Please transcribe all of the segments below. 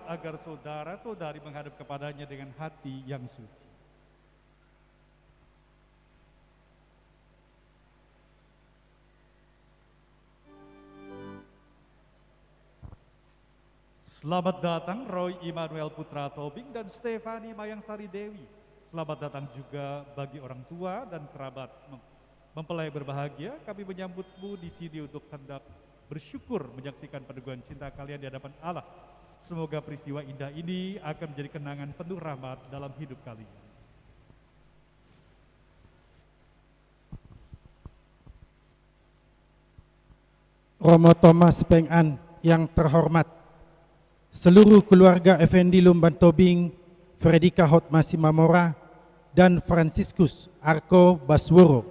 agar saudara-saudari menghadap kepadanya dengan hati yang suci. Selamat datang Roy Immanuel Putra Tobing dan Stefani Mayangsari Dewi. Selamat datang juga bagi orang tua dan kerabat mempelai berbahagia. Kami menyambutmu di sini untuk hendak bersyukur menyaksikan peneguhan cinta kalian di hadapan Allah. Semoga peristiwa indah ini akan menjadi kenangan penuh rahmat dalam hidup kalian. Romo Thomas Peng An yang terhormat, seluruh keluarga Effendi Lumban Tobing, Fredika Hotmasi Mamora, dan Franciscus Arko Basworo,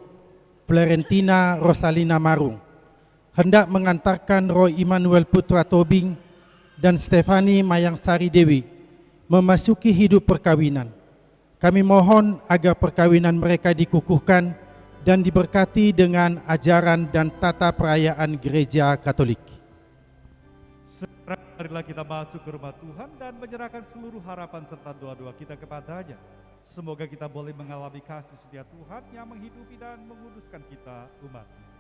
Florentina Rosalina Marung, hendak mengantarkan Roy Immanuel Putra Tobing dan Stefani Mayangsari Dewi memasuki hidup perkawinan. Kami mohon agar perkawinan mereka dikukuhkan dan diberkati dengan ajaran dan tata perayaan Gereja Katolik. Marilah kita masuk ke rumah Tuhan dan menyerahkan seluruh harapan serta doa-doa kita kepadanya. Semoga kita boleh mengalami kasih setia Tuhan yang menghidupi dan menguduskan kita umat-Nya.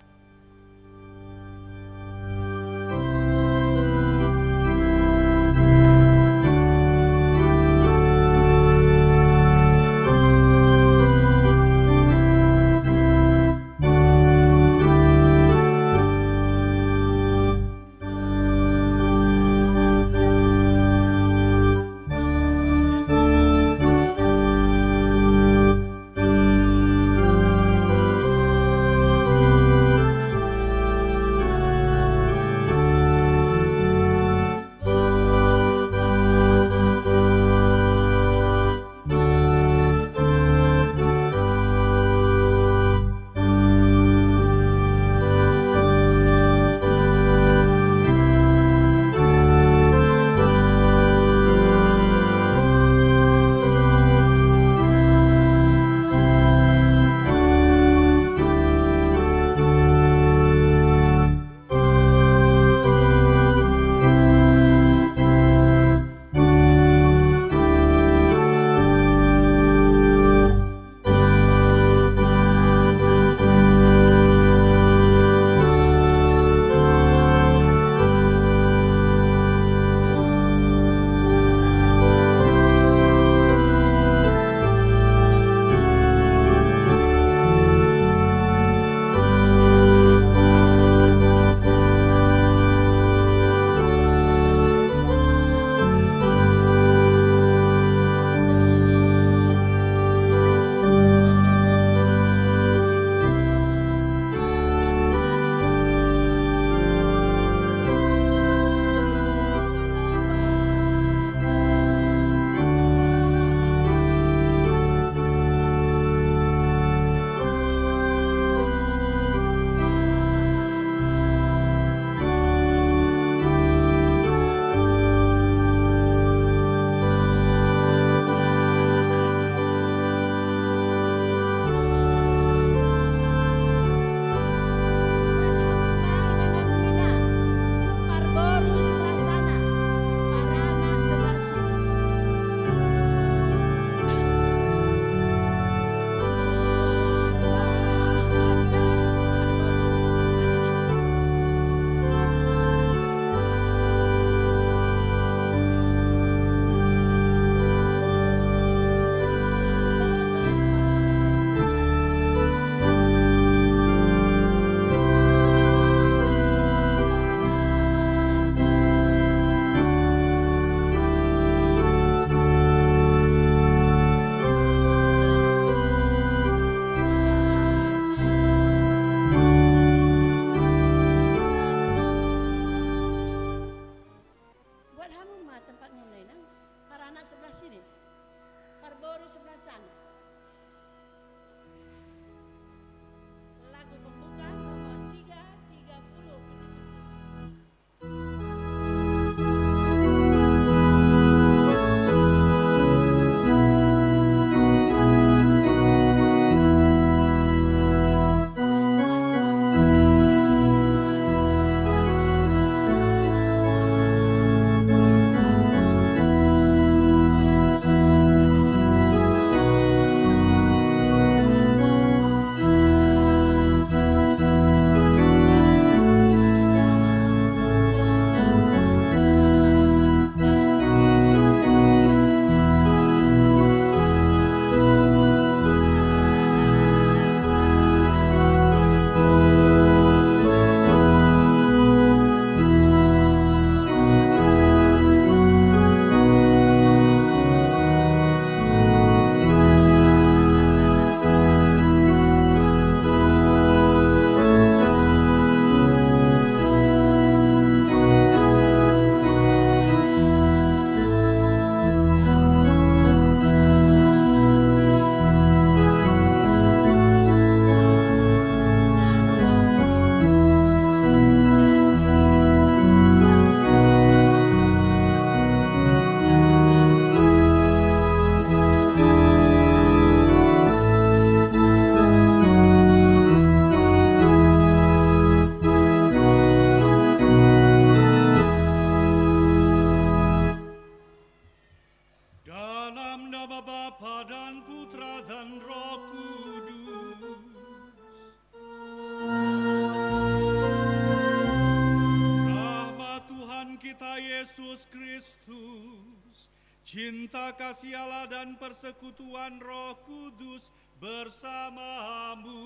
Yesus Kristus, cinta kasih Allah dan persekutuan Roh Kudus bersamamu.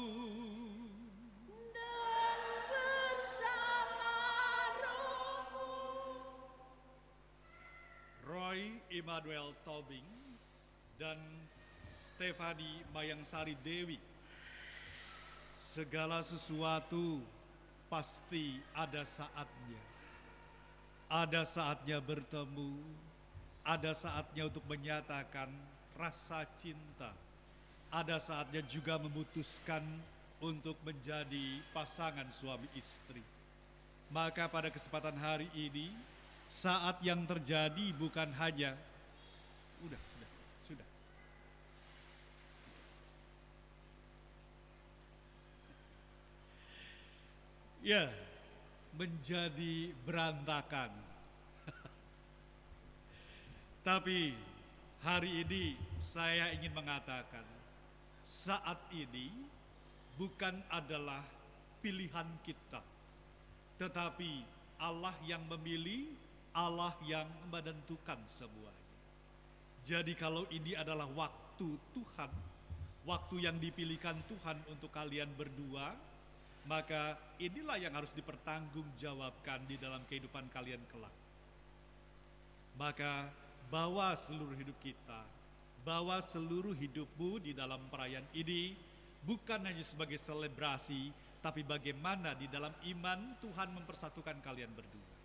Dan bersama rohmu. Roy Immanuel Tobing dan Stefani Mayangsari Dewi. Segala sesuatu pasti ada saatnya. Ada saatnya bertemu, ada saatnya untuk menyatakan rasa cinta. Ada saatnya juga memutuskan untuk menjadi pasangan suami istri. Maka pada kesempatan hari ini, saat yang terjadi bukan hanya sudah. Ya, menjadi berantakan. Tapi hari ini saya ingin mengatakan, saat ini bukan adalah pilihan kita, tetapi Allah yang memilih, Allah yang menentukan semuanya. Jadi kalau ini adalah waktu Tuhan, waktu yang dipilihkan Tuhan untuk kalian berdua, maka inilah yang harus dipertanggungjawabkan di dalam kehidupan kalian kelak. Maka bawa seluruh hidup kita, bawa seluruh hidupmu di dalam perayaan ini, bukan hanya sebagai selebrasi, tapi bagaimana di dalam iman Tuhan mempersatukan kalian berdua.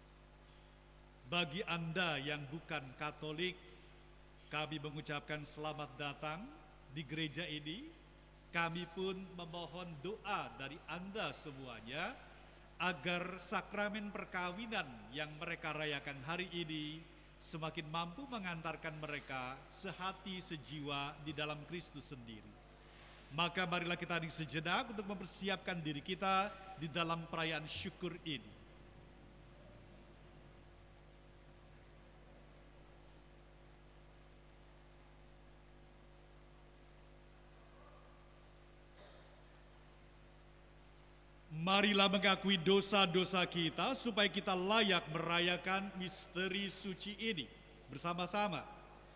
Bagi Anda yang bukan Katolik, kami mengucapkan selamat datang di gereja ini. Kami pun memohon doa dari Anda semuanya agar sakramen perkawinan yang mereka rayakan hari ini semakin mampu mengantarkan mereka sehati sejiwa di dalam Kristus sendiri. Maka marilah kita hening sejenak untuk mempersiapkan diri kita di dalam perayaan syukur ini. Marilah mengakui dosa-dosa kita supaya kita layak merayakan misteri suci ini bersama-sama.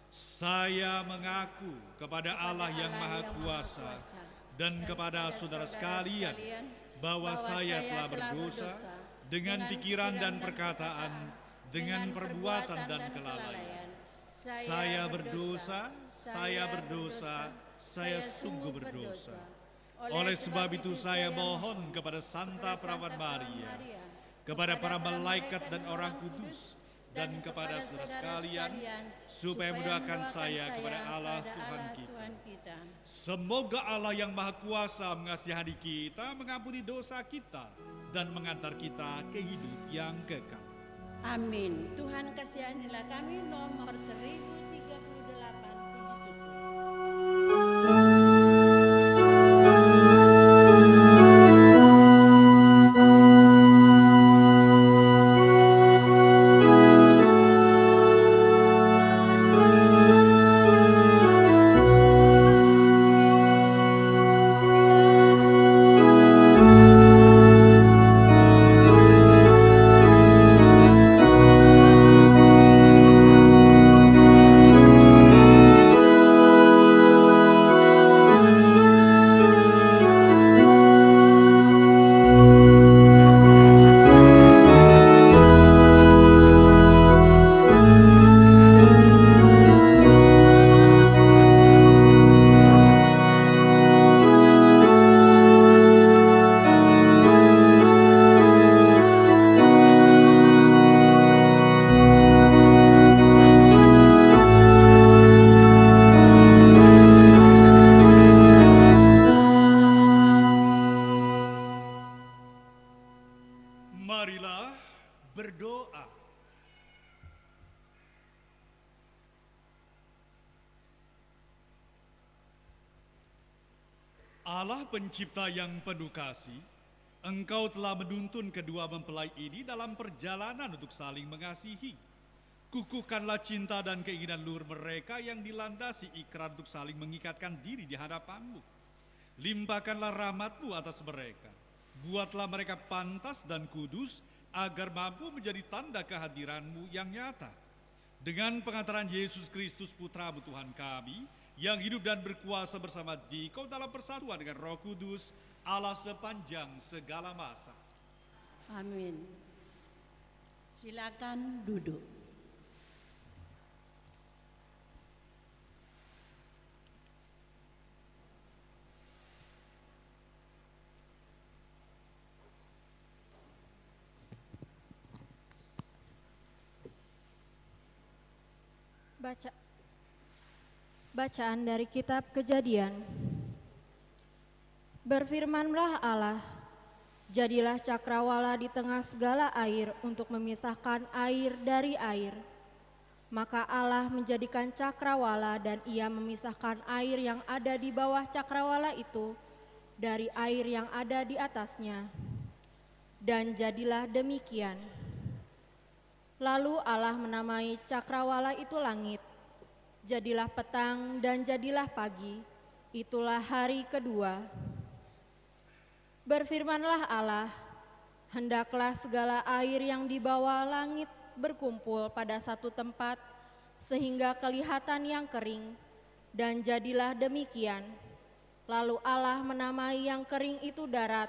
Saya mengaku kepada Allah yang Maha Kuasa dan kepada saudara sekalian bahwa saya telah berdosa dengan pikiran dan perkataan, dengan perbuatan dan kelalaian. Saya berdosa, saya sungguh berdosa. Oleh sebab itu saya mohon kepada Santa Perawan Maria, kepada para malaikat dan orang kudus, dan kepada saudara sekalian, supaya mendoakan saya kepada Allah Tuhan kita. Semoga Allah yang Maha Kuasa mengasihani kita, mengampuni dosa kita, dan mengantar kita ke hidup yang kekal. Amin. Tuhan kasihanilah kami, nomor 1038, puji syukur. Marilah berdoa. Allah pencipta yang penuh kasih, Engkau telah menuntun kedua mempelai ini dalam perjalanan untuk saling mengasihi. Kukuhkanlah cinta dan keinginan luhur mereka yang dilandasi ikrar untuk saling mengikatkan diri di hadapan-Mu. Limpahkanlah rahmat-Mu atas mereka. Buatlah mereka pantas dan kudus agar mampu menjadi tanda kehadiran-Mu yang nyata. Dengan pengantaran Yesus Kristus Putra-Mu Tuhan kami, yang hidup dan berkuasa bersama Dikau dalam persatuan dengan Roh Kudus, Allah sepanjang segala masa. Amin. Silakan duduk. Bacaan dari kitab Kejadian. Berfirmanlah Allah, jadilah cakrawala di tengah segala air untuk memisahkan air dari air. Maka Allah menjadikan cakrawala dan ia memisahkan air yang ada di bawah cakrawala itu dari air yang ada di atasnya. Dan jadilah demikian. Lalu Allah menamai cakrawala itu langit. Jadilah petang dan jadilah pagi, itulah hari kedua. Berfirmanlah Allah, hendaklah segala air yang di bawah langit berkumpul pada satu tempat, sehingga kelihatan yang kering, dan jadilah demikian. Lalu Allah menamai yang kering itu darat,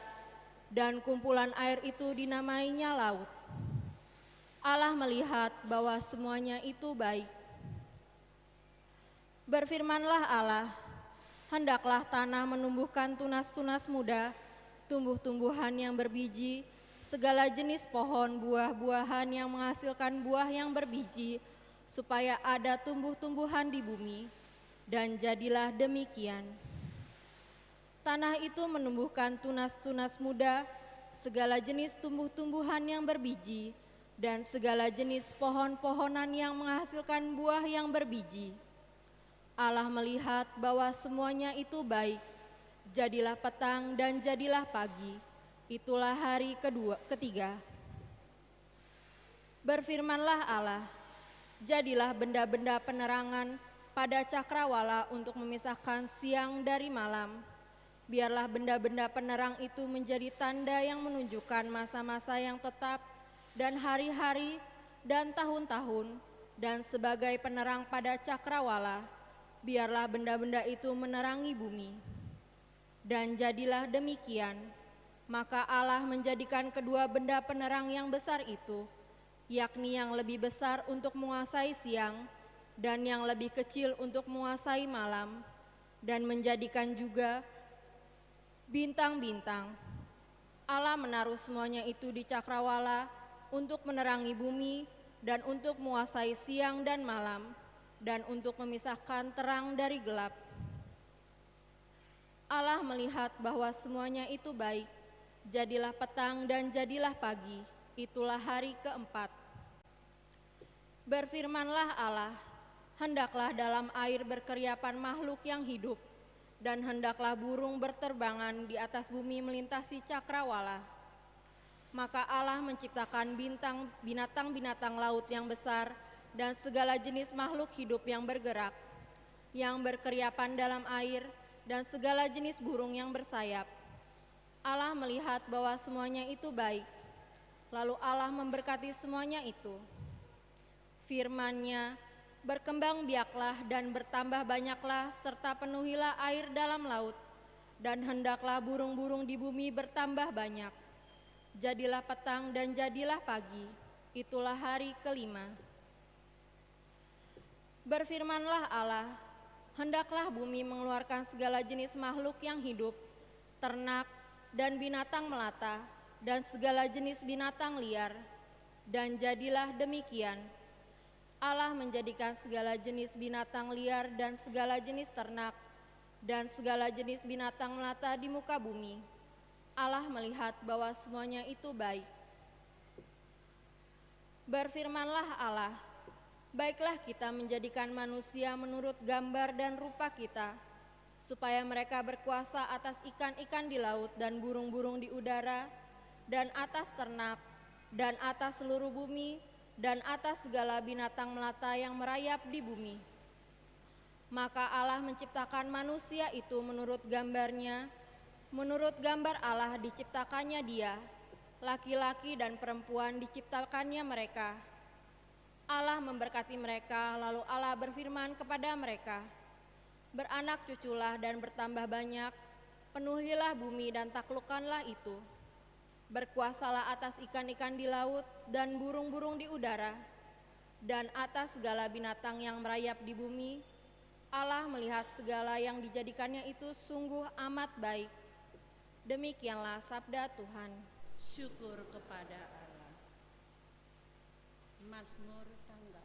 dan kumpulan air itu dinamainya laut. Allah melihat bahwa semuanya itu baik. Berfirmanlah Allah, hendaklah tanah menumbuhkan tunas-tunas muda, tumbuh-tumbuhan yang berbiji, segala jenis pohon buah-buahan yang menghasilkan buah yang berbiji, supaya ada tumbuh-tumbuhan di bumi. Dan jadilah demikian. Tanah itu menumbuhkan tunas-tunas muda, segala jenis tumbuh-tumbuhan yang berbiji, dan segala jenis pohon-pohonan yang menghasilkan buah yang berbiji. Allah melihat bahwa semuanya itu baik. Jadilah petang dan jadilah pagi. Itulah hari ketiga. Berfirmanlah Allah, jadilah benda-benda penerangan pada cakrawala untuk memisahkan siang dari malam. Biarlah benda-benda penerang itu menjadi tanda yang menunjukkan masa-masa yang tetap dan hari-hari dan tahun-tahun, dan sebagai penerang pada cakrawala, biarlah benda-benda itu menerangi bumi. Dan jadilah demikian, maka Allah menjadikan kedua benda penerang yang besar itu, yakni yang lebih besar untuk menguasai siang, dan yang lebih kecil untuk menguasai malam, dan menjadikan juga bintang-bintang. Allah menaruh semuanya itu di cakrawala untuk menerangi bumi, dan untuk menguasai siang dan malam, dan untuk memisahkan terang dari gelap. Allah melihat bahwa semuanya itu baik. Jadilah petang dan jadilah pagi, itulah hari keempat. Berfirmanlah Allah, hendaklah dalam air berkeriapan makhluk yang hidup, dan hendaklah burung berterbangan di atas bumi melintasi cakrawala. Maka Allah menciptakan binatang-binatang laut yang besar dan segala jenis makhluk hidup yang bergerak, yang berkeriapan dalam air, dan segala jenis burung yang bersayap. Allah melihat bahwa semuanya itu baik. Lalu Allah memberkati semuanya itu. Firman-Nya, berkembang biaklah dan bertambah banyaklah, serta penuhilah air dalam laut, dan hendaklah burung-burung di bumi bertambah banyak. Jadilah petang dan jadilah pagi, itulah hari kelima. Berfirmanlah Allah, hendaklah bumi mengeluarkan segala jenis makhluk yang hidup, ternak dan binatang melata, dan segala jenis binatang liar. Dan jadilah demikian. Allah menjadikan segala jenis binatang liar dan segala jenis ternak, dan segala jenis binatang melata di muka bumi. Allah melihat bahwa semuanya itu baik. Berfirmanlah Allah, baiklah kita menjadikan manusia menurut gambar dan rupa kita, supaya mereka berkuasa atas ikan-ikan di laut dan burung-burung di udara, dan atas ternak, dan atas seluruh bumi, dan atas segala binatang melata yang merayap di bumi. Maka Allah menciptakan manusia itu menurut gambarnya, menurut gambar Allah diciptakannya dia, laki-laki dan perempuan diciptakannya mereka. Allah memberkati mereka, lalu Allah berfirman kepada mereka, "Beranak cuculah dan bertambah banyak, penuhilah bumi dan taklukkanlah itu. Berkuasalah atas ikan-ikan di laut dan burung-burung di udara, dan atas segala binatang yang merayap di bumi." Allah melihat segala yang dijadikannya itu sungguh amat baik. Demikianlah sabda Tuhan. Syukur kepada Allah. Mazmur tangga.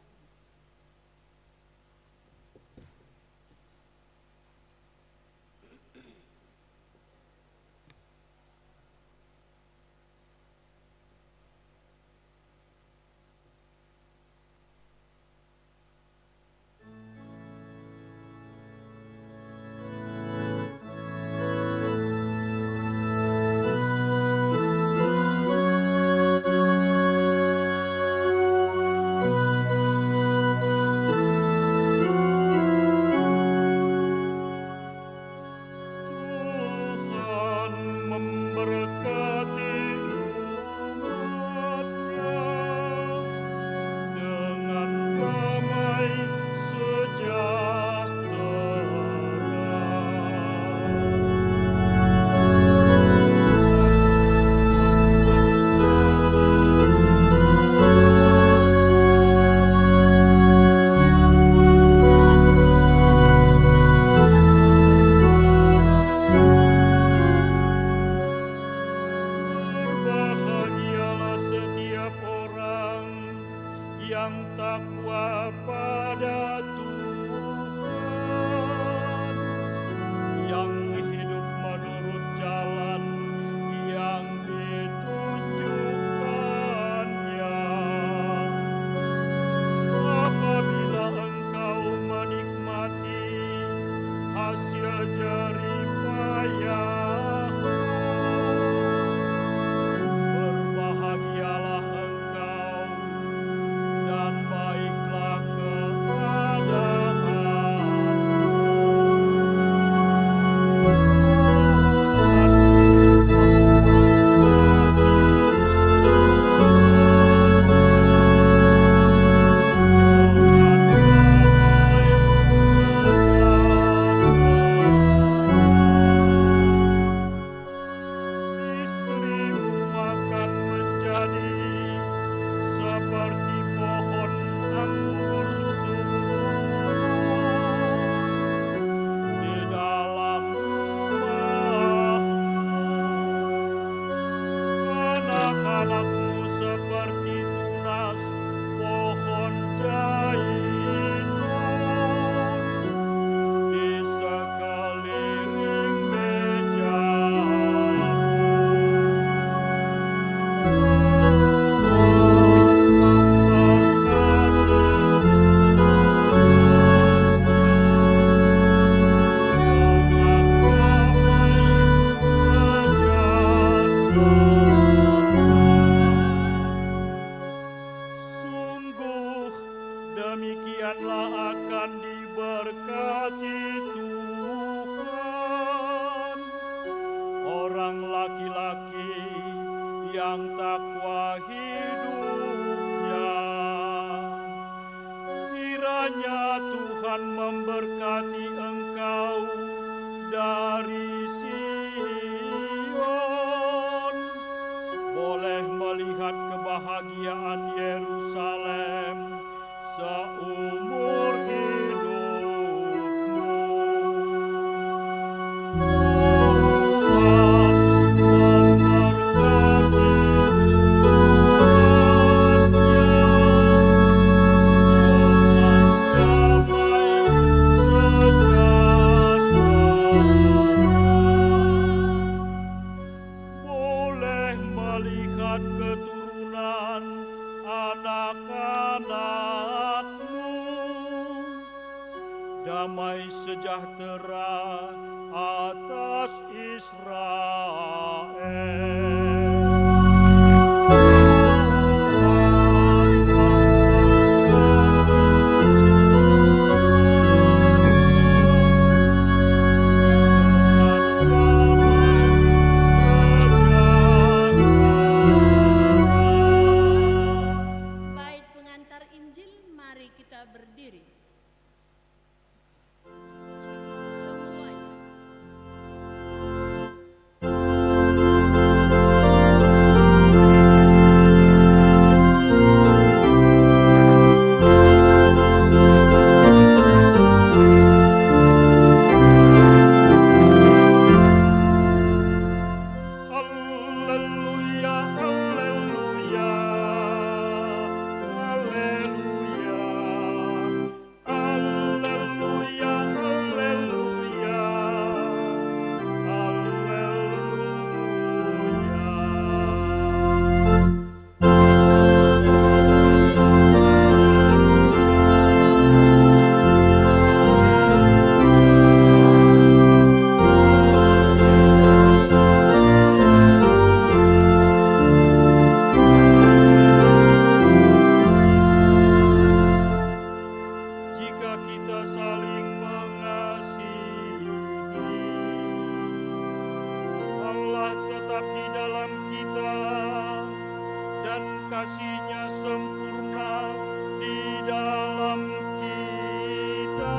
kasih-Nya sempurna di dalam kita.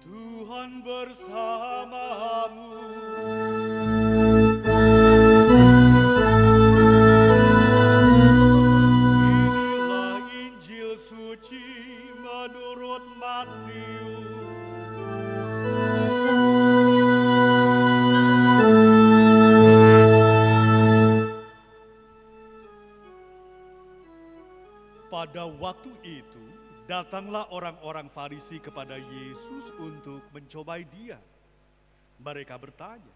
Tuhan bersamamu. Inilah Injil suci menurut Matius. Pada waktu itu, datanglah orang-orang Farisi kepada Yesus untuk mencobai Dia. Mereka bertanya,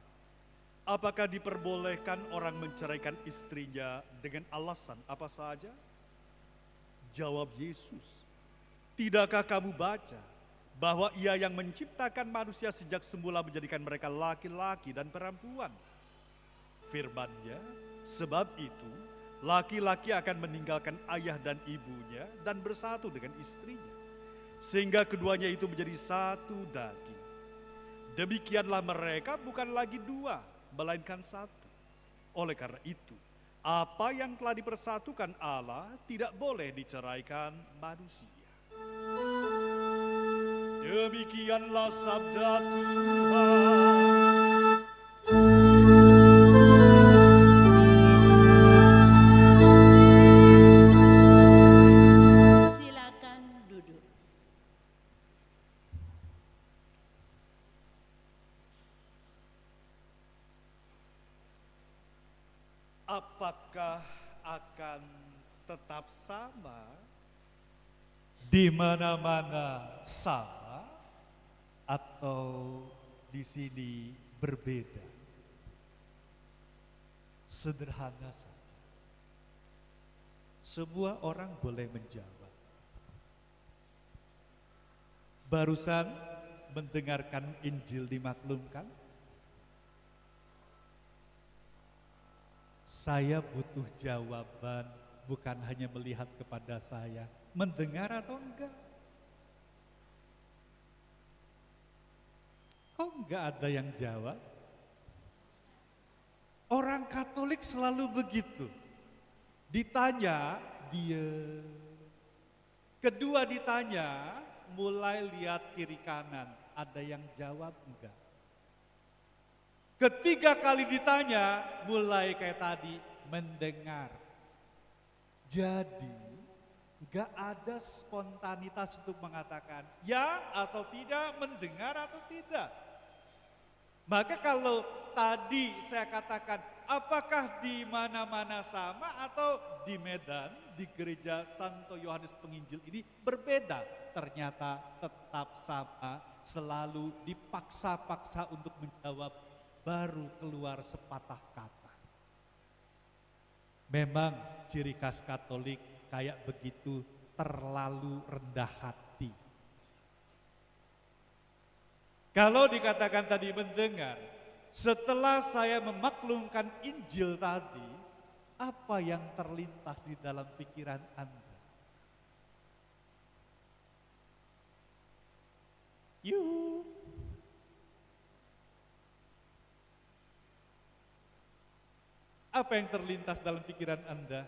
apakah diperbolehkan orang menceraikan istrinya dengan alasan apa saja? Jawab Yesus, tidakkah kamu baca bahwa Ia yang menciptakan manusia sejak semula menjadikan mereka laki-laki dan perempuan? Firman-Nya, sebab itu laki-laki akan meninggalkan ayah dan ibunya dan bersatu dengan istrinya, sehingga keduanya itu menjadi satu daging. Demikianlah mereka bukan lagi dua, melainkan satu. Oleh karena itu, apa yang telah dipersatukan Allah tidak boleh diceraikan manusia. Demikianlah sabda Tuhan. Silakan duduk. Apakah akan tetap sama? Di mana-mana sama atau di sini berbeda? Sederhana saja. Semua orang boleh menjawab. Barusan mendengarkan Injil dimaklumkan? Saya butuh jawaban, bukan hanya melihat kepada saya, mendengar atau enggak. Kok enggak ada yang jawab? Orang Katolik selalu begitu. Ditanya, dia. Kedua ditanya, mulai lihat kiri kanan, ada yang jawab enggak? Ketiga kali ditanya, mulai kayak tadi, mendengar. Jadi, enggak ada spontanitas untuk mengatakan ya atau tidak, mendengar atau tidak. Maka kalau tadi saya katakan, apakah di mana-mana sama atau di Medan, di gereja Santo Yohanes Penginjil ini berbeda? Ternyata tetap sama, selalu dipaksa-paksa untuk menjawab, baru keluar sepatah kata. Memang ciri khas Katolik kayak begitu, terlalu rendah hati. Kalau dikatakan tadi mendengar, setelah saya memaklumkan Injil tadi, apa yang terlintas di dalam pikiran Anda? Yuh. Apa yang terlintas dalam pikiran Anda?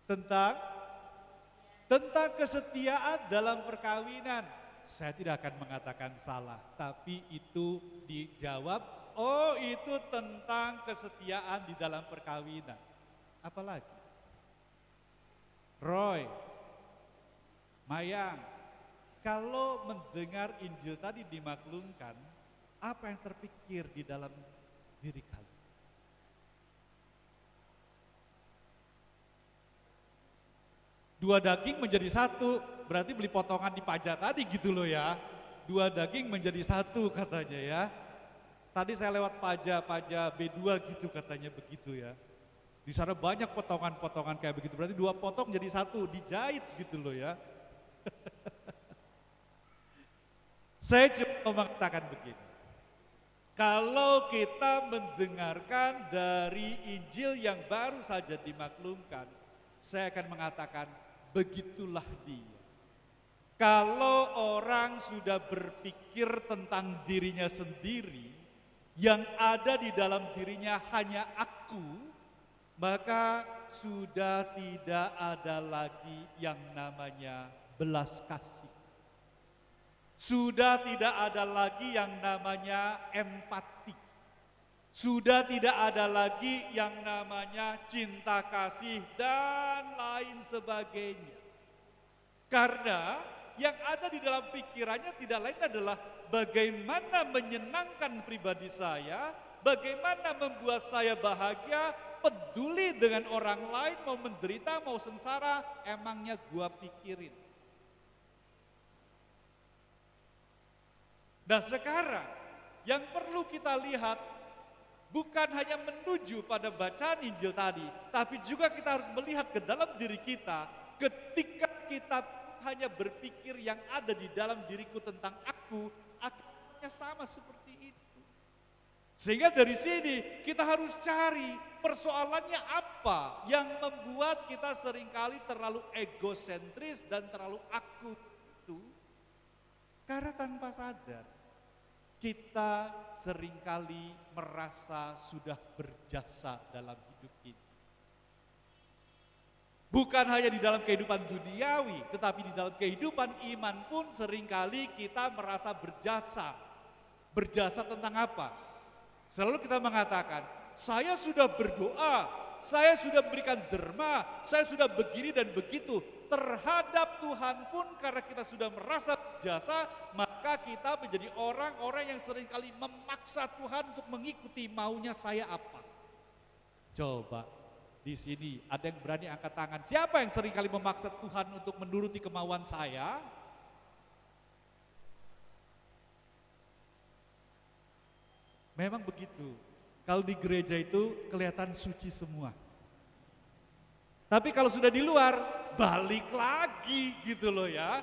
Tentang kesetiaan dalam perkawinan. Saya tidak akan mengatakan salah, tapi itu dijawab, oh itu tentang kesetiaan di dalam perkawinan. Apalagi? Roy, Mayang, kalau mendengar Injil tadi dimaklumkan, apa yang terpikir di dalam diri kalian? Dua daging menjadi satu, berarti beli potongan di pajak tadi gitu loh ya. Dua daging menjadi satu katanya ya. Tadi saya lewat pajak B2 gitu katanya begitu ya. Di sana banyak potongan-potongan kayak begitu, berarti dua potong jadi satu, dijahit gitu loh ya. Saya cuma mau mengatakan begini. Kalau kita mendengarkan dari Injil yang baru saja dimaklumkan, saya akan mengatakan begitulah dia. Kalau orang sudah berpikir tentang dirinya sendiri, yang ada di dalam dirinya hanya aku, maka sudah tidak ada lagi yang namanya belas kasih. Sudah tidak ada lagi yang namanya empati. Sudah tidak ada lagi yang namanya cinta kasih dan lain sebagainya. Karena yang ada di dalam pikirannya tidak lain adalah bagaimana menyenangkan pribadi saya, bagaimana membuat saya bahagia, peduli dengan orang lain, mau menderita, mau sengsara, emangnya gua pikirin. Nah sekarang yang perlu kita lihat bukan hanya menuju pada bacaan Injil tadi, tapi juga kita harus melihat ke dalam diri kita ketika kita hanya berpikir yang ada di dalam diriku tentang aku, akhirnya sama seperti itu. Sehingga dari sini kita harus cari persoalannya apa yang membuat kita seringkali terlalu egosentris dan terlalu aku itu. Karena tanpa sadar, kita seringkali merasa sudah berjasa dalam hidup ini. Bukan hanya di dalam kehidupan duniawi, tetapi di dalam kehidupan iman pun seringkali kita merasa berjasa. Berjasa tentang apa? Selalu kita mengatakan, saya sudah berdoa, saya sudah berikan derma, saya sudah begini dan begitu. Terhadap Tuhan pun karena kita sudah merasa berjasa, maka kita menjadi orang-orang yang seringkali memaksa Tuhan untuk mengikuti maunya saya apa. Coba di sini ada yang berani angkat tangan. Siapa yang seringkali memaksa Tuhan untuk menuruti kemauan saya? Memang begitu. Kalau di gereja itu kelihatan suci semua. Tapi kalau sudah di luar, balik lagi gitu loh ya.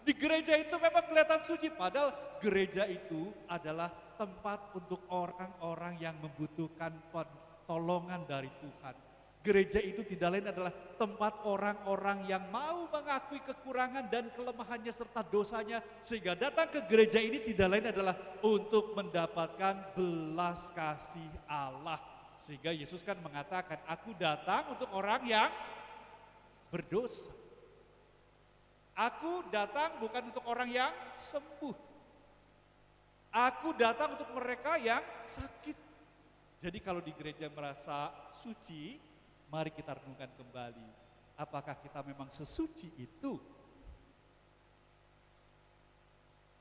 Di gereja itu memang kelihatan suci, padahal gereja itu adalah tempat untuk orang-orang yang membutuhkan pertolongan dari Tuhan. Gereja itu tidak lain adalah tempat orang-orang yang mau mengakui kekurangan dan kelemahannya serta dosanya, sehingga datang ke gereja ini tidak lain adalah untuk mendapatkan belas kasih Allah. Sehingga Yesus kan mengatakan, aku datang untuk orang yang berdosa. Aku datang bukan untuk orang yang sembuh. Aku datang untuk mereka yang sakit. Jadi kalau di gereja merasa suci, mari kita renungkan kembali. Apakah kita memang sesuci itu?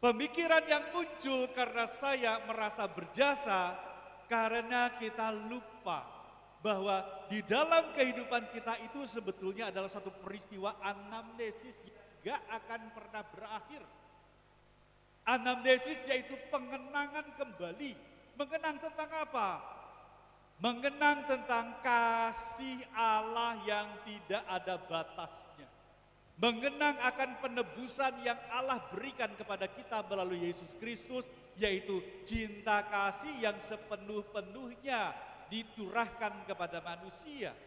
Pemikiran yang muncul karena saya merasa berjasa, karena kita lupa bahwa di dalam kehidupan kita itu sebetulnya adalah satu peristiwa anamnesis yang gak akan pernah berakhir. Anamnesis yaitu pengenangan kembali. Mengenang tentang apa? Mengenang tentang kasih Allah yang tidak ada batasnya. Mengenang akan penebusan yang Allah berikan kepada kita melalui Yesus Kristus, yaitu cinta kasih yang sepenuh-penuhnya diturahkan kepada manusia.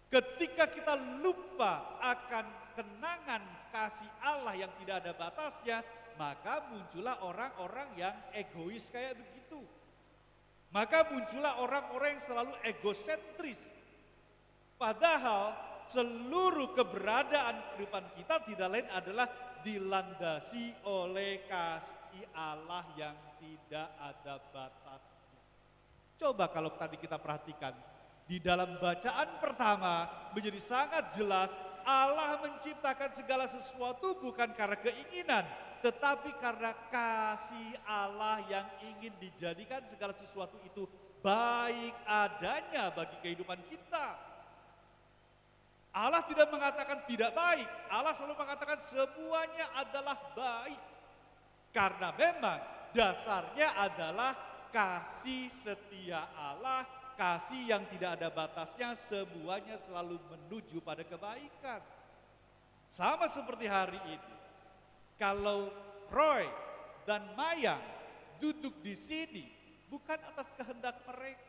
Ketika kita lupa akan kenangan kasih Allah yang tidak ada batasnya, maka muncullah orang-orang yang egois kayak begitu. Maka muncullah orang-orang yang selalu egosentris. Padahal seluruh keberadaan kehidupan kita tidak lain adalah dilandasi oleh kasih Allah yang tidak ada batasnya. Coba kalau tadi kita perhatikan, di dalam bacaan pertama menjadi sangat jelas Allah menciptakan segala sesuatu bukan karena keinginan, tetapi karena kasih Allah yang ingin dijadikan segala sesuatu itu baik adanya bagi kehidupan kita. Allah tidak mengatakan tidak baik, Allah selalu mengatakan semuanya adalah baik. Karena memang dasarnya adalah kasih setia Allah, kasih yang tidak ada batasnya, semuanya selalu menuju pada kebaikan. Sama seperti hari ini, kalau Roy dan Mayang duduk di sini bukan atas kehendak mereka.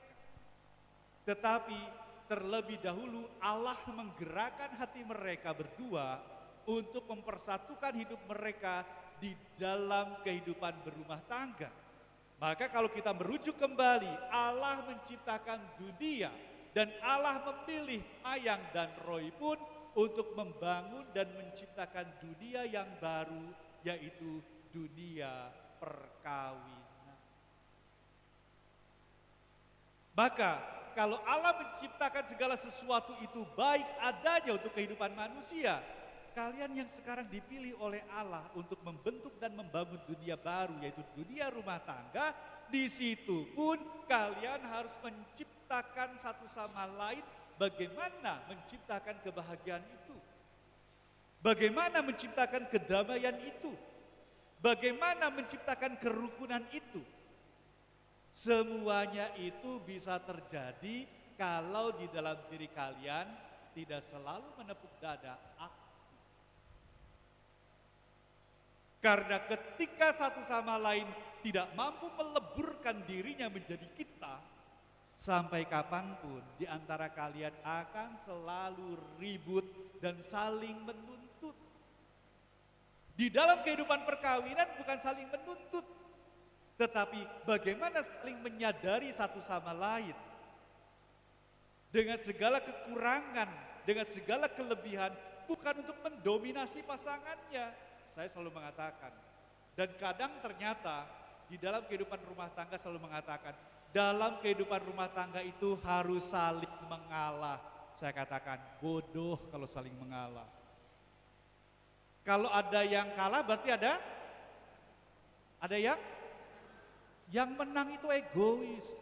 Tetapi terlebih dahulu Allah menggerakkan hati mereka berdua untuk mempersatukan hidup mereka di dalam kehidupan berumah tangga. Maka kalau kita merujuk kembali, Allah menciptakan dunia dan Allah memilih Mayang dan Roy pun untuk membangun dan menciptakan dunia yang baru, yaitu dunia perkawinan. Maka kalau Allah menciptakan segala sesuatu itu baik adanya untuk kehidupan manusia, kalian yang sekarang dipilih oleh Allah untuk membentuk dan membangun dunia baru, yaitu dunia rumah tangga, di situ pun kalian harus menciptakan satu sama lain bagaimana menciptakan kebahagiaan itu. Bagaimana menciptakan kedamaian itu. Bagaimana menciptakan kerukunan itu. Semuanya itu bisa terjadi kalau di dalam diri kalian tidak selalu menepuk dada aku. Karena ketika satu sama lain tidak mampu meleburkan dirinya menjadi kita, sampai kapanpun di antara kalian akan selalu ribut dan saling menuntut. Di dalam kehidupan perkawinan bukan saling menuntut, tetapi bagaimana saling menyadari satu sama lain. Dengan segala kekurangan, dengan segala kelebihan, bukan untuk mendominasi pasangannya. Saya selalu mengatakan, dan kadang ternyata di dalam kehidupan rumah tangga selalu mengatakan, dalam kehidupan rumah tangga itu harus saling mengalah. Saya katakan bodoh kalau saling mengalah. Kalau ada yang kalah berarti ada yang menang itu egois.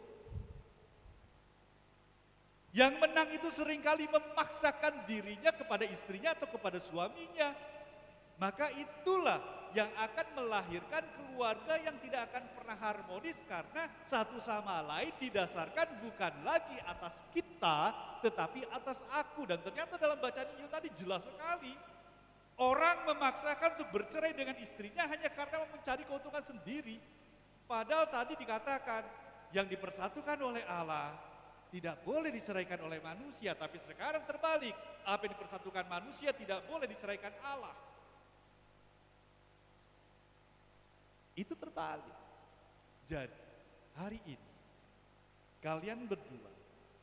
Yang menang itu seringkali memaksakan dirinya kepada istrinya atau kepada suaminya. Maka itulah yang akan melahirkan keluarga yang tidak akan pernah harmonis karena satu sama lain didasarkan bukan lagi atas kita tetapi atas aku. Dan ternyata dalam bacaan Injil tadi jelas sekali. Orang memaksakan untuk bercerai dengan istrinya hanya karena mencari keuntungan sendiri. Padahal tadi dikatakan yang dipersatukan oleh Allah tidak boleh diceraikan oleh manusia. Tapi sekarang terbalik, apa yang dipersatukan manusia tidak boleh diceraikan Allah. Itu terbalik. Jadi hari ini kalian berdua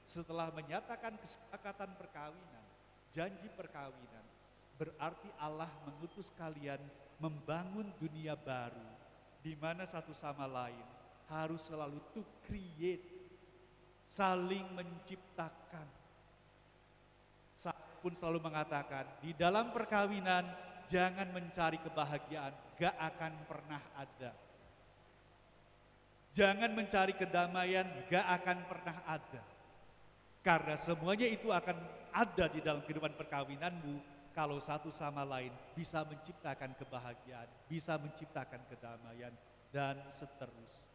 setelah menyatakan kesepakatan perkawinan, janji perkawinan, berarti Allah mengutus kalian membangun dunia baru di mana satu sama lain harus selalu to create, saling menciptakan. Saya pun selalu mengatakan di dalam perkawinan jangan mencari kebahagiaan, gak akan pernah ada. Jangan mencari kedamaian, gak akan pernah ada. Karena semuanya itu akan ada di dalam kehidupan perkawinanmu kalau satu sama lain bisa menciptakan kebahagiaan, bisa menciptakan kedamaian, dan seterusnya.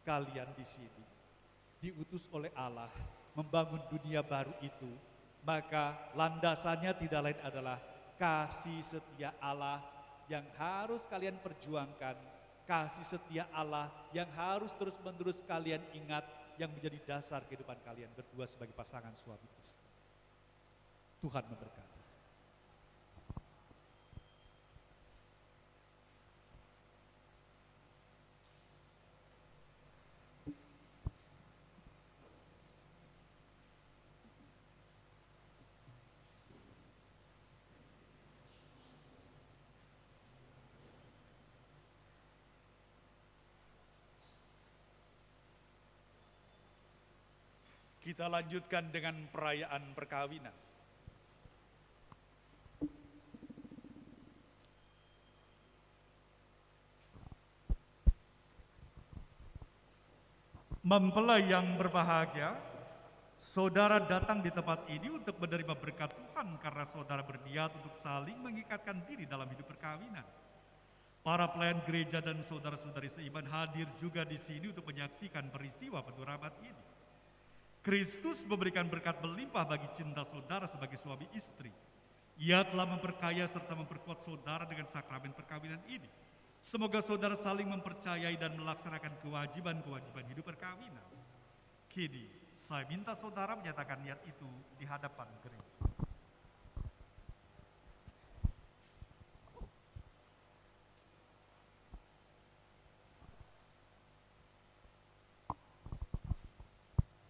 Kalian di sini diutus oleh Allah membangun dunia baru itu, maka landasannya tidak lain adalah kasih setia Allah yang harus kalian perjuangkan, kasih setia Allah yang harus terus-menerus kalian ingat yang menjadi dasar kehidupan kalian berdua sebagai pasangan suami istri. Tuhan memberkati. Kita lanjutkan dengan perayaan perkawinan. Mempelai yang berbahagia, saudara datang di tempat ini untuk menerima berkat Tuhan karena saudara berniat untuk saling mengikatkan diri dalam hidup perkawinan. Para pelayan gereja dan saudara-saudari seiman hadir juga di sini untuk menyaksikan peristiwa penuh rahmat ini. Kristus memberikan berkat melimpah bagi cinta saudara sebagai suami istri. Ia telah memperkaya serta memperkuat saudara dengan sakramen perkawinan ini. Semoga saudara saling mempercayai dan melaksanakan kewajiban-kewajiban hidup perkawinan. Kini, saya minta saudara menyatakan niat itu di hadapan gereja.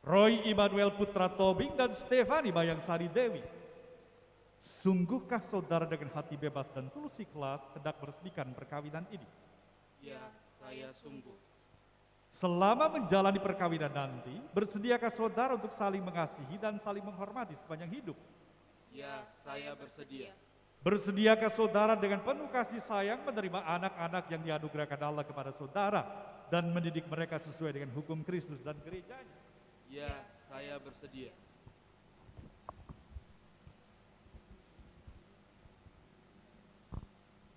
Roy Immanuel Putra Tobing dan Stefani Mayang Sari Dewi, sungguhkah saudara dengan hati bebas dan tulus ikhlas hendak meresmikan perkawinan ini? Ya, saya sungguh. Selama menjalani perkawinan nanti, bersediakah saudara untuk saling mengasihi dan saling menghormati sepanjang hidup? Ya, saya bersedia. Bersediakah saudara dengan penuh kasih sayang menerima anak-anak yang dianugerahkan Allah kepada saudara dan mendidik mereka sesuai dengan hukum Kristus dan gerejanya? Ya, saya bersedia.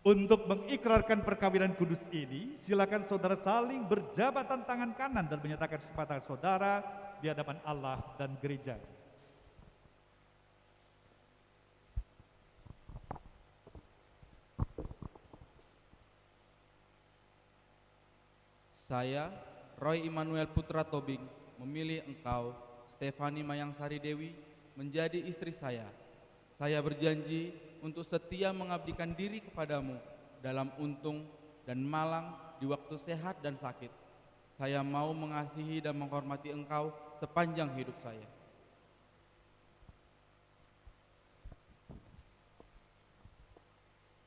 Untuk mengikrarkan perkawinan kudus ini, silakan saudara saling berjabatan tangan kanan dan menyatakan kesepakatan saudara di hadapan Allah dan gereja. Saya, Roy Immanuel Putra Tobing, memilih engkau, Stefani Mayang Sari Dewi, menjadi istri saya. Saya berjanji untuk setia mengabdikan diri kepadamu dalam untung dan malang di waktu sehat dan sakit. Saya mau mengasihi dan menghormati engkau sepanjang hidup saya.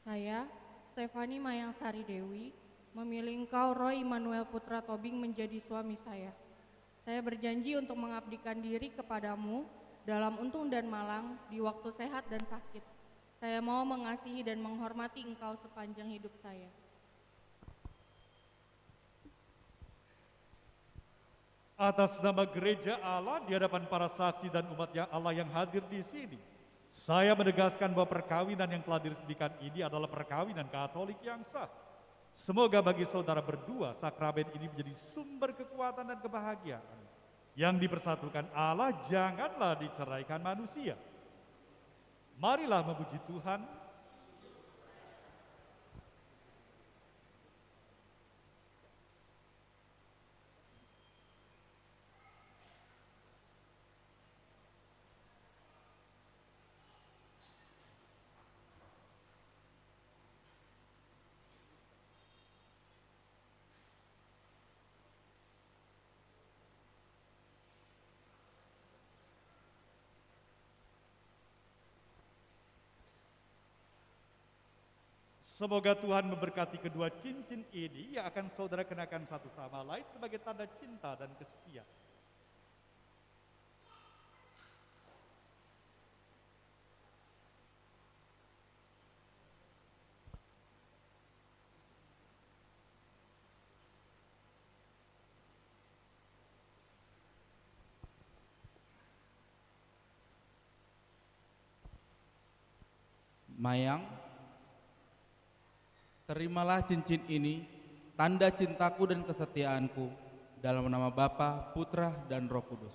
Saya, Stefani Mayang Sari Dewi, memilih engkau, Roy Immanuel Putra Tobing, menjadi suami saya. Saya berjanji untuk mengabdikan diri kepadamu dalam untung dan malang di waktu sehat dan sakit. Saya mau mengasihi dan menghormati engkau sepanjang hidup saya. Atas nama gereja Allah di hadapan para saksi dan umat Allah yang hadir di sini, saya menegaskan bahwa perkawinan yang telah diresmikan ini adalah perkawinan Katolik yang sah. Semoga bagi saudara berdua, sakramen ini menjadi sumber kekuatan dan kebahagiaan. Yang dipersatukan Allah, janganlah diceraikan manusia. Marilah memuji Tuhan. Semoga Tuhan memberkati kedua cincin ini yang akan saudara kenakan satu sama lain sebagai tanda cinta dan kesetiaan. Mayang, terimalah cincin ini, tanda cintaku dan kesetiaanku, dalam nama Bapa, Putra, dan Roh Kudus.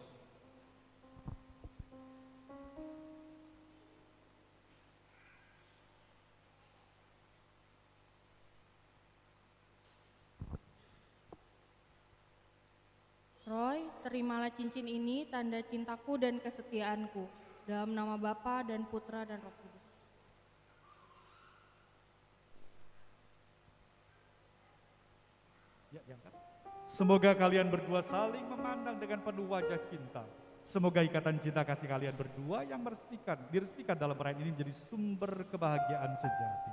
Roy, terimalah cincin ini, tanda cintaku dan kesetiaanku, dalam nama Bapa dan Putra dan Roh Kudus. Semoga kalian berdua saling memandang dengan penuh wajah cinta. Semoga ikatan cinta kasih kalian berdua yang diresmikan dalam perayaan ini menjadi sumber kebahagiaan sejati.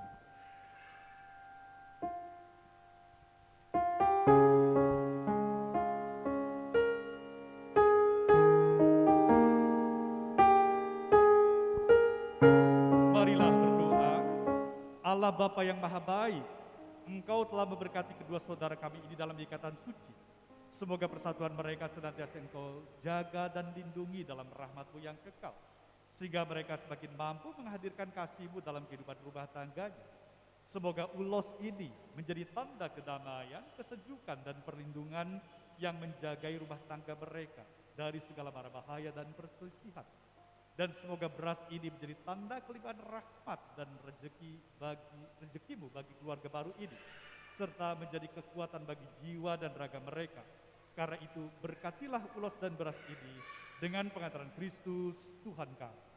Marilah berdoa. Allah Bapa yang Maha Baik, Engkau telah memberkati kedua saudara kami ini dalam ikatan suci. Semoga persatuan mereka senantiasa Engkau jaga dan lindungi dalam rahmat-Mu yang kekal. Sehingga mereka semakin mampu menghadirkan kasih-Mu dalam kehidupan rumah tangganya. Semoga ulos ini menjadi tanda kedamaian, kesejukan, dan perlindungan yang menjagai rumah tangga mereka dari segala mara bahaya dan perselisihan. Dan semoga beras ini menjadi tanda kelimpahan rahmat dan rezekimu bagi keluarga baru ini. serta menjadi kekuatan bagi jiwa dan raga mereka. Karena itu berkatilah ulos dan beras ini dengan pengantaran Kristus Tuhan kami.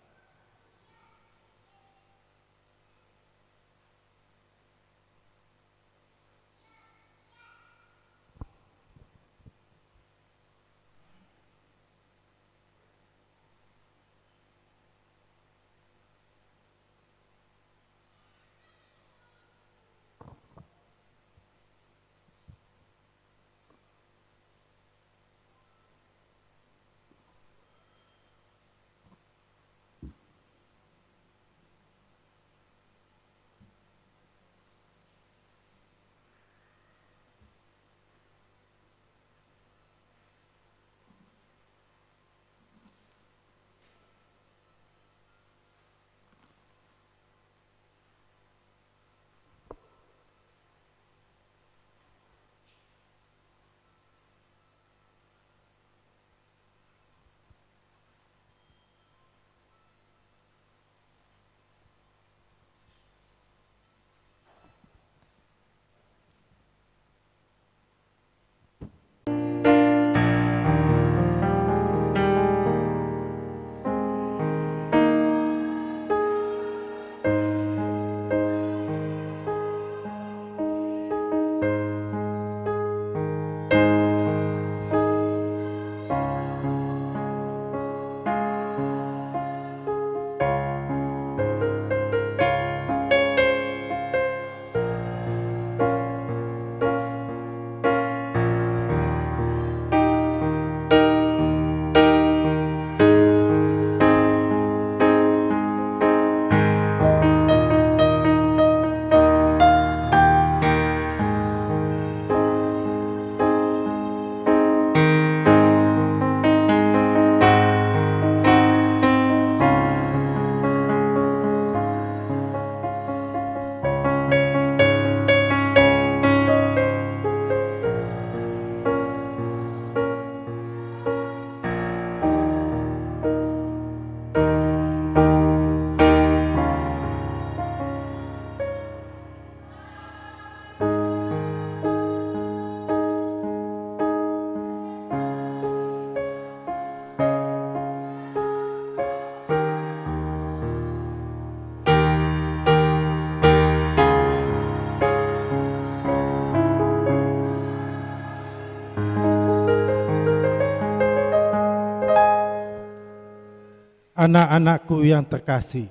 Anak-anakku yang terkasih,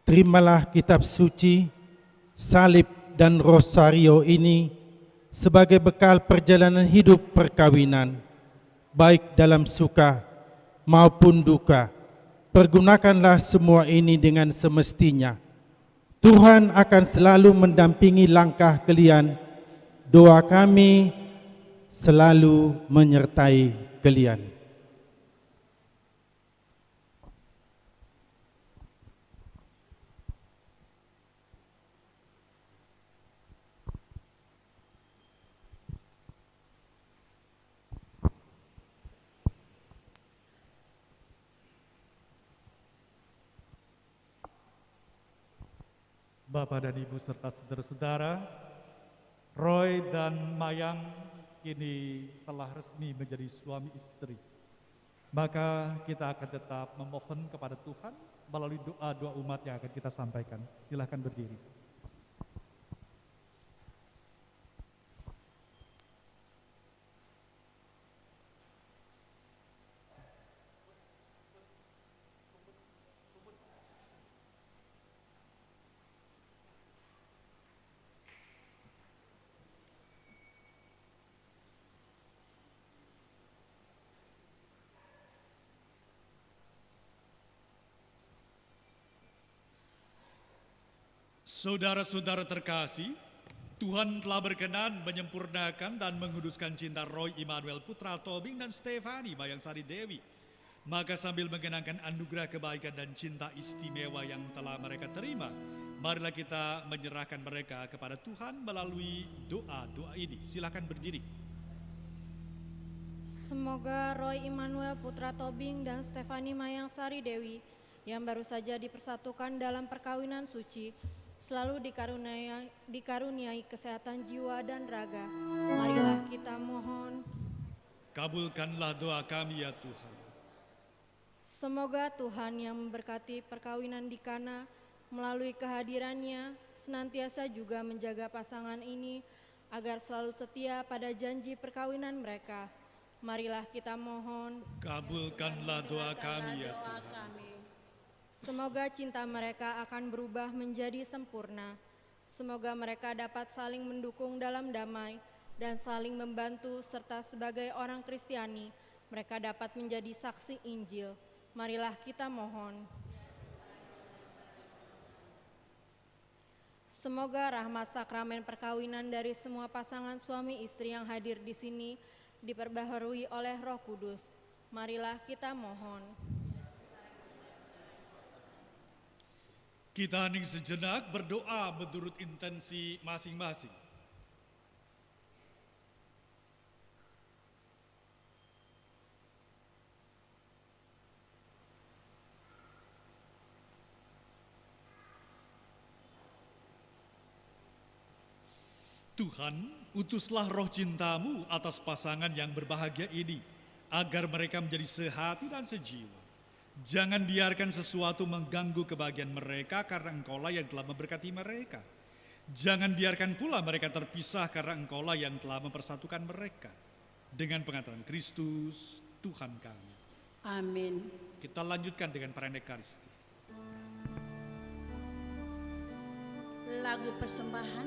terimalah kitab suci, salib dan rosario ini sebagai bekal perjalanan hidup perkawinan, baik dalam suka maupun duka. Pergunakanlah semua ini dengan semestinya. Tuhan akan selalu mendampingi langkah kalian. Doa kami selalu menyertai kalian. Bapak dan Ibu serta saudara-saudara, Roy dan Mayang kini telah resmi menjadi suami istri. Maka kita akan tetap memohon kepada Tuhan melalui doa-doa umat yang akan kita sampaikan. Silakan berdiri. Saudara-saudara terkasih, Tuhan telah berkenan menyempurnakan dan menguduskan cinta Roy Immanuel Putra Tobing dan Stefani Mayangsari Dewi. Maka sambil mengenangkan anugerah kebaikan dan cinta istimewa yang telah mereka terima, marilah kita menyerahkan mereka kepada Tuhan melalui doa-doa ini. Silakan berdiri. Semoga Roy Immanuel Putra Tobing dan Stefani Mayangsari Dewi yang baru saja dipersatukan dalam perkawinan suci selalu dikaruniai kesehatan jiwa dan raga. Marilah kita mohon. Kabulkanlah doa kami ya Tuhan. Semoga Tuhan yang memberkati perkawinan di Kana melalui kehadirannya senantiasa juga menjaga pasangan ini agar selalu setia pada janji perkawinan mereka. Marilah kita mohon. Kabulkanlah doa kami ya Tuhan. Semoga cinta mereka akan berubah menjadi sempurna. Semoga mereka dapat saling mendukung dalam damai dan saling membantu, serta sebagai orang Kristiani mereka dapat menjadi saksi Injil. Marilah kita mohon. Semoga rahmat sakramen perkawinan dari semua pasangan suami istri yang hadir di sini diperbaharui oleh Roh Kudus. Marilah kita mohon. Kita hening sejenak berdoa menurut intensi masing-masing. Tuhan, utuslah roh cintamu atas pasangan yang berbahagia ini, agar mereka menjadi sehati dan sejiwa. Jangan biarkan sesuatu mengganggu kebahagiaan mereka, karena Engkaulah yang telah memberkati mereka. Jangan biarkan pula mereka terpisah, karena Engkaulah yang telah mempersatukan mereka. Dengan pengaturan Kristus, Tuhan kami. Amin. Kita lanjutkan dengan perayaan Ekaristi. Lagu persembahan,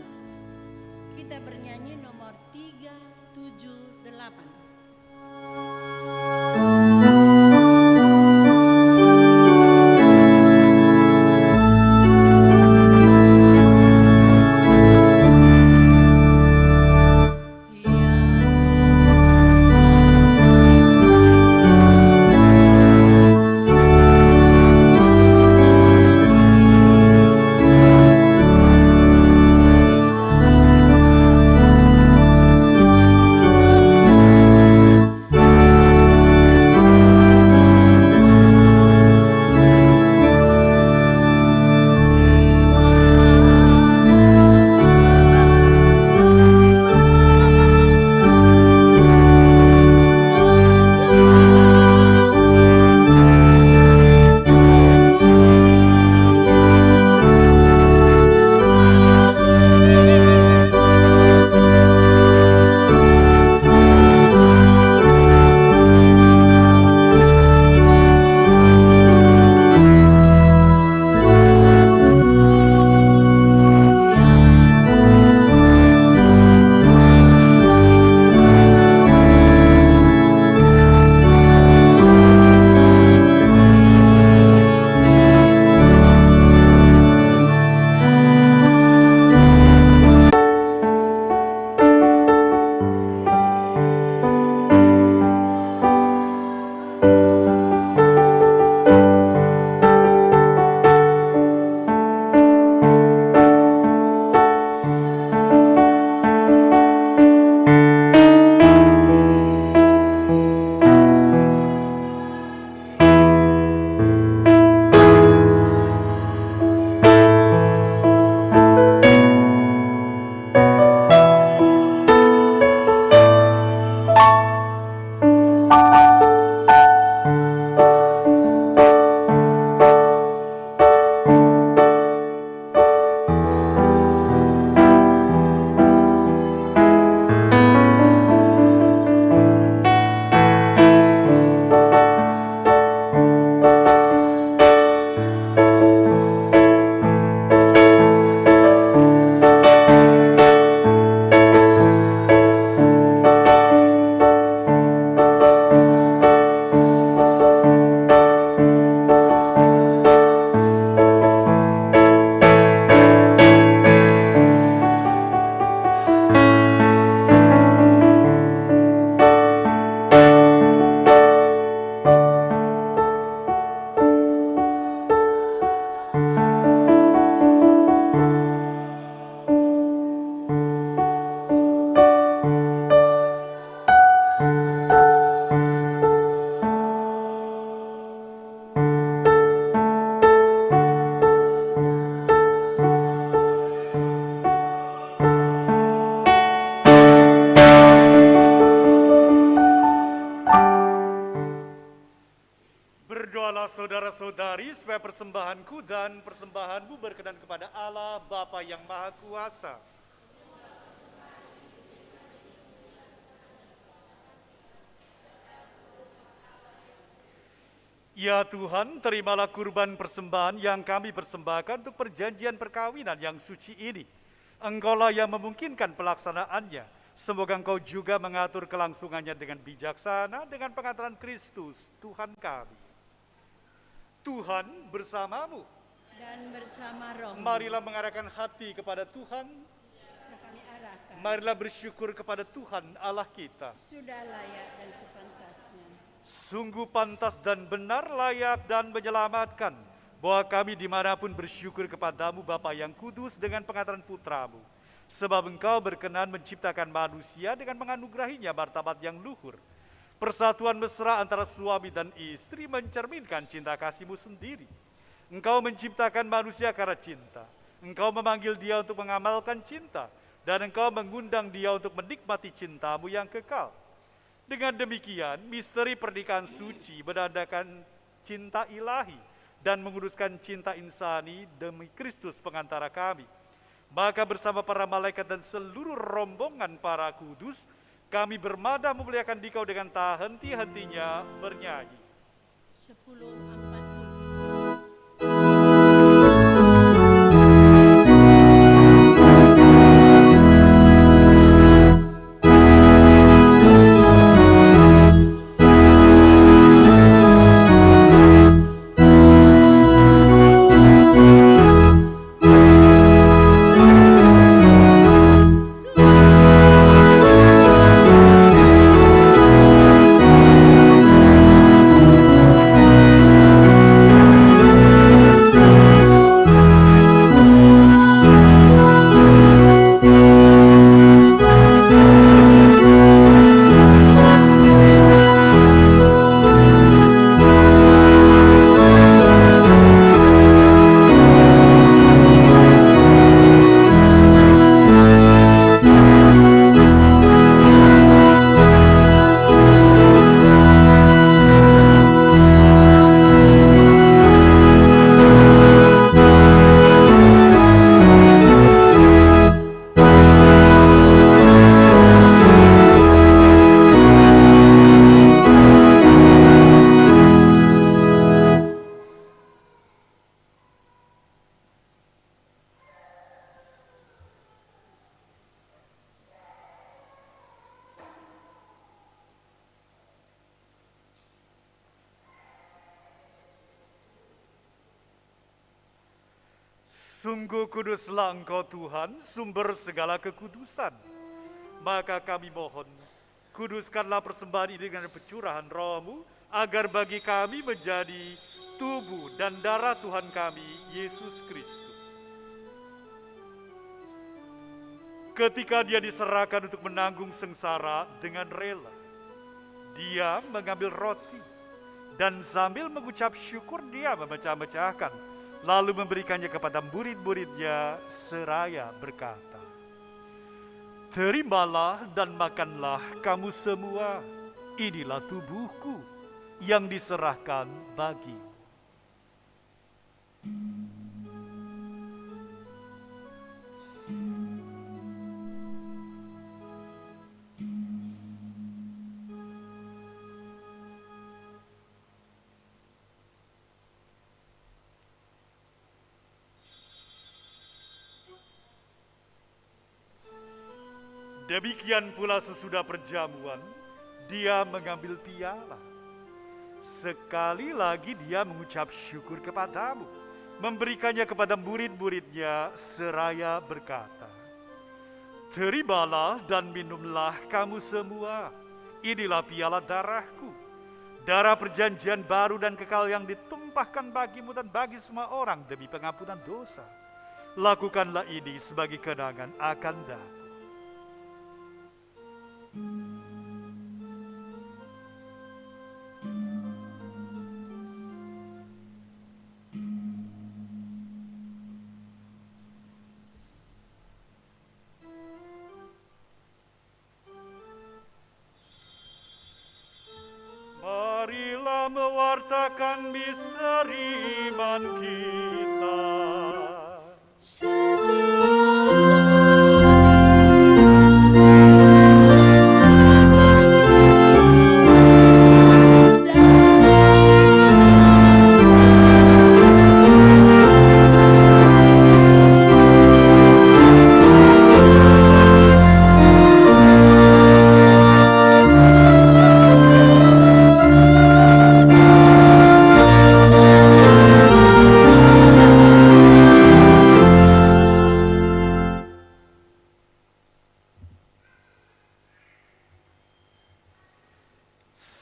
kita bernyanyi nomor 378. Berdoalah saudara-saudari supaya persembahanku dan persembahanmu berkenan kepada Allah Bapa yang Maha Kuasa. Ya Tuhan, terimalah kurban persembahan yang kami persembahkan untuk perjanjian perkawinan yang suci ini. Engkaulah yang memungkinkan pelaksanaannya. Semoga Engkau juga mengatur kelangsungannya dengan bijaksana dengan pengaturan Kristus, Tuhan kami. Tuhan bersamamu. Dan bersama roh. Marilah mengarahkan hati kepada Tuhan. Kami arahkan. Marilah bersyukur kepada Tuhan Allah kita. Sudah layak dan sepantasnya. Sungguh pantas dan benar, layak dan menyelamatkan, bahwa kami dimanapun bersyukur kepadamu Bapa yang kudus dengan pengaturan Putramu. Sebab Engkau berkenan menciptakan manusia dengan menganugerahinya martabat yang luhur. Persatuan mesra antara suami dan istri mencerminkan cinta kasih-Mu sendiri. Engkau menciptakan manusia karena cinta. Engkau memanggil dia untuk mengamalkan cinta. Dan Engkau mengundang dia untuk menikmati cinta-Mu yang kekal. Dengan demikian, misteri pernikahan suci menandakan cinta ilahi dan menguruskan cinta insani demi Kristus pengantara kami. Maka bersama para malaikat dan seluruh rombongan para kudus, kami bermada memuliakan Dikau dengan tak henti-hentinya bernyanyi. 10:40. Sungguh kuduslah Engkau Tuhan, sumber segala kekudusan. Maka kami mohon, kuduskanlah persembahan ini dengan pencurahan Roh-Mu, agar bagi kami menjadi tubuh dan darah Tuhan kami, Yesus Kristus. Ketika Dia diserahkan untuk menanggung sengsara dengan rela, Dia mengambil roti, dan sambil mengucap syukur Dia memecah-mecahkan, lalu memberikannya kepada murid-muridnya seraya berkata, "Terimalah dan makanlah kamu semua, inilah tubuhku yang diserahkan bagi." Demikian pula sesudah perjamuan, Dia mengambil piala. Sekali lagi Dia mengucap syukur kepadamu, memberikannya kepada murid-muridnya seraya berkata, "Terimalah dan minumlah kamu semua, inilah piala darahku, darah perjanjian baru dan kekal yang ditumpahkan bagimu dan bagi semua orang demi pengampunan dosa. Lakukanlah ini sebagai kenangan akan Aku." Marilah mewartakan akan misteri iman kita.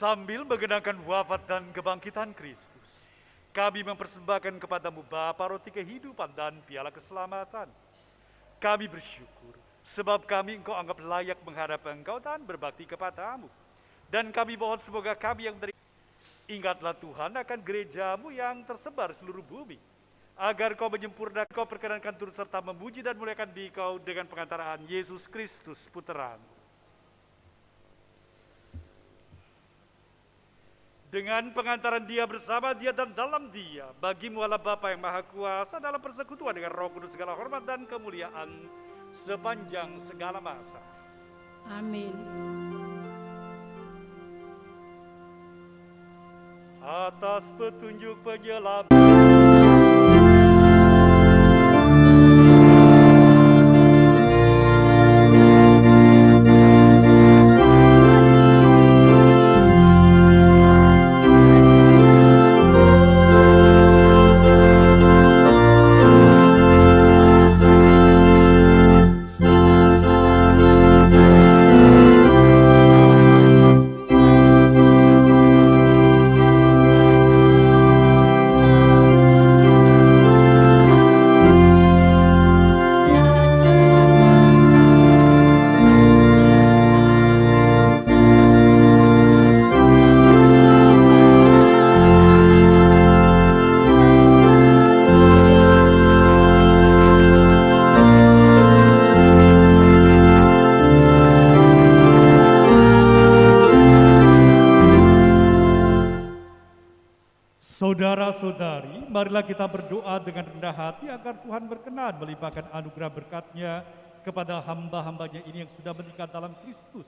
Sambil mengenangkan wafat dan kebangkitan Kristus, kami mempersembahkan kepadamu Bapa roti kehidupan dan piala keselamatan. Kami bersyukur sebab kami Engkau anggap layak menghadap Engkau dan berbakti kepadamu. Dan kami mohon semoga kami yang ingatlah Tuhan akan gerejamu yang tersebar seluruh bumi, agar Kau menyempurnakan, Kau perkenankan turut serta memuji dan muliakan di Kau dengan pengantaraan Yesus Kristus Putra-Mu. Dengan pengantaran Dia, bersama Dia, dan dalam Dia, bagimu Allah Bapa yang Maha Kuasa, dalam persekutuan dengan Roh Kudus, segala hormat dan kemuliaan sepanjang segala masa. Amin. Atas petunjuk penyelamat, saudara-saudari, marilah kita berdoa dengan rendah hati agar Tuhan berkenan melimpahkan anugerah berkat-Nya kepada hamba-hambanya ini yang sudah mengikat dalam Kristus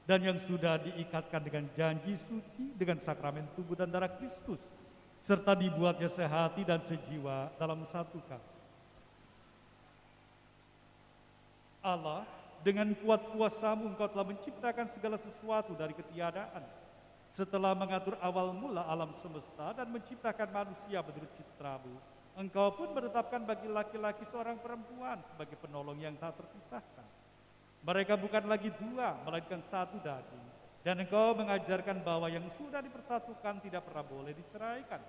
dan yang sudah diikatkan dengan janji suci dengan sakramen tubuh dan darah Kristus, serta dibuatnya sehati dan sejiwa dalam satu kasih. Allah, dengan kuat kuasa-Mu Engkau telah menciptakan segala sesuatu dari ketiadaan. Setelah mengatur awal mula alam semesta dan menciptakan manusia menurut citra-Mu, Engkau pun menetapkan bagi laki-laki seorang perempuan sebagai penolong yang tak terpisahkan. Mereka bukan lagi dua, melainkan satu daging. Dan Engkau mengajarkan bahwa yang sudah dipersatukan tidak pernah boleh diceraikan.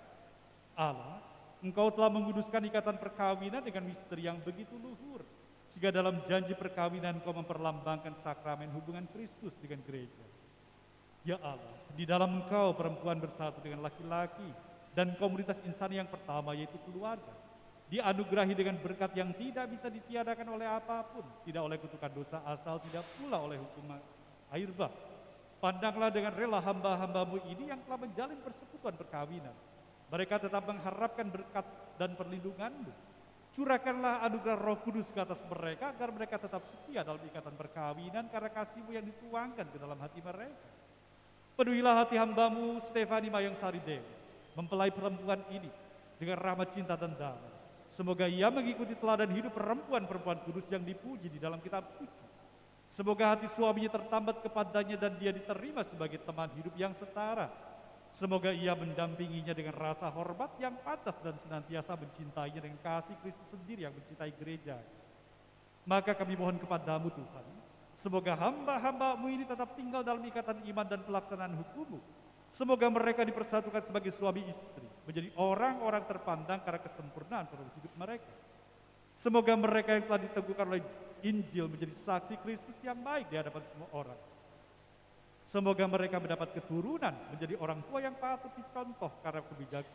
Allah, Engkau telah menguduskan ikatan perkawinan dengan misteri yang begitu luhur, sehingga dalam janji perkawinan Engkau memperlambangkan sakramen hubungan Kristus dengan gereja. Ya Allah, di dalam Engkau perempuan bersatu dengan laki-laki dan komunitas insan yang pertama yaitu keluarga. Dianugerahi dengan berkat yang tidak bisa ditiadakan oleh apapun, tidak oleh kutukan dosa asal, tidak pula oleh hukuman air bah. Pandanglah dengan rela hamba-hamba-Mu ini yang telah menjalin persekutuan perkawinan. Mereka tetap mengharapkan berkat dan perlindungan-Mu. Curahkanlah anugerah Roh Kudus ke atas mereka agar mereka tetap setia dalam ikatan perkawinan karena kasih-Mu yang dituangkan ke dalam hati mereka. Penuhilah hati hamba-Mu Stefani Mayang Sari Dewi, mempelai perempuan ini dengan rahmat cinta dan damai. Semoga ia mengikuti teladan hidup perempuan-perempuan kudus yang dipuji di dalam kitab suci. Semoga hati suaminya tertambat kepadanya dan dia diterima sebagai teman hidup yang setara. Semoga ia mendampinginya dengan rasa hormat yang pantas dan senantiasa mencintainya dengan kasih Kristus sendiri yang mencintai gereja. Maka kami mohon kepadamu Tuhan, semoga hamba-hamba-Mu ini tetap tinggal dalam ikatan iman dan pelaksanaan hukum-Mu. Semoga mereka dipersatukan sebagai suami istri, menjadi orang-orang terpandang karena kesempurnaan produk hidup mereka. Semoga mereka yang telah diteguhkan oleh Injil menjadi saksi Kristus yang baik di hadapan semua orang. Semoga mereka mendapat keturunan menjadi orang tua yang patut dicontoh karena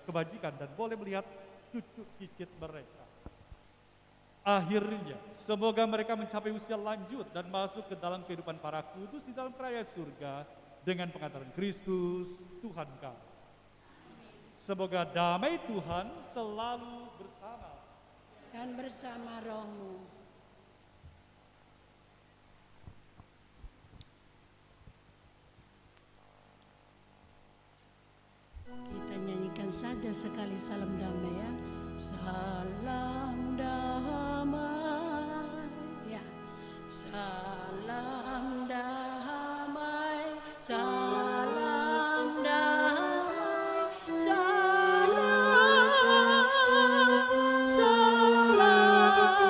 kebajikan dan boleh melihat cucu cicit mereka. Akhirnya, semoga mereka mencapai usia lanjut dan masuk ke dalam kehidupan para kudus di dalam kerajaan surga dengan pengantaran Kristus, Tuhan kami. Semoga damai Tuhan selalu bersama dan bersama rohmu. Kita nyanyikan saja sekali salam damai ya. Salam damai, ya. Salam damai, salam damai, salam, salam damai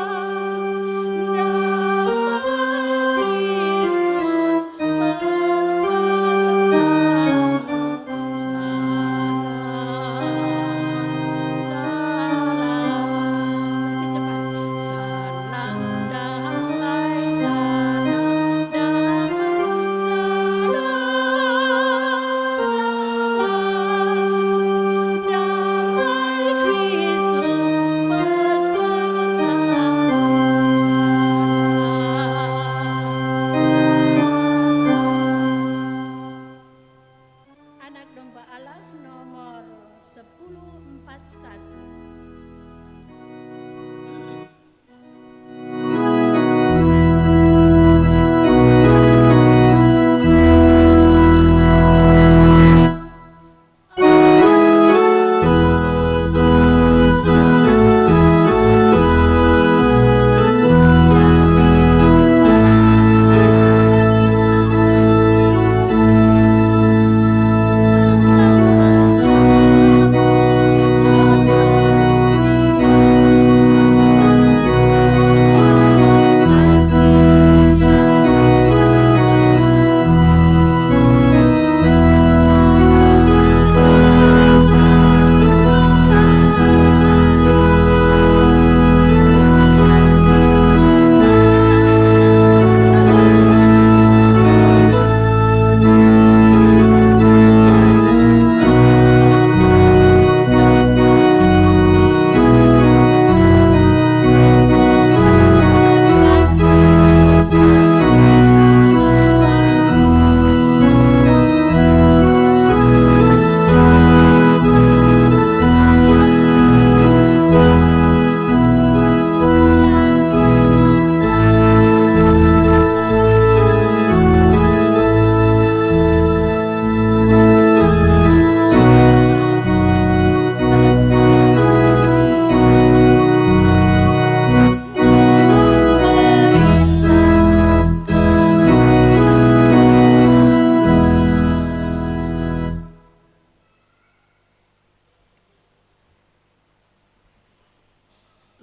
Kristus besertamu. Anak domba Allah nomor 1041.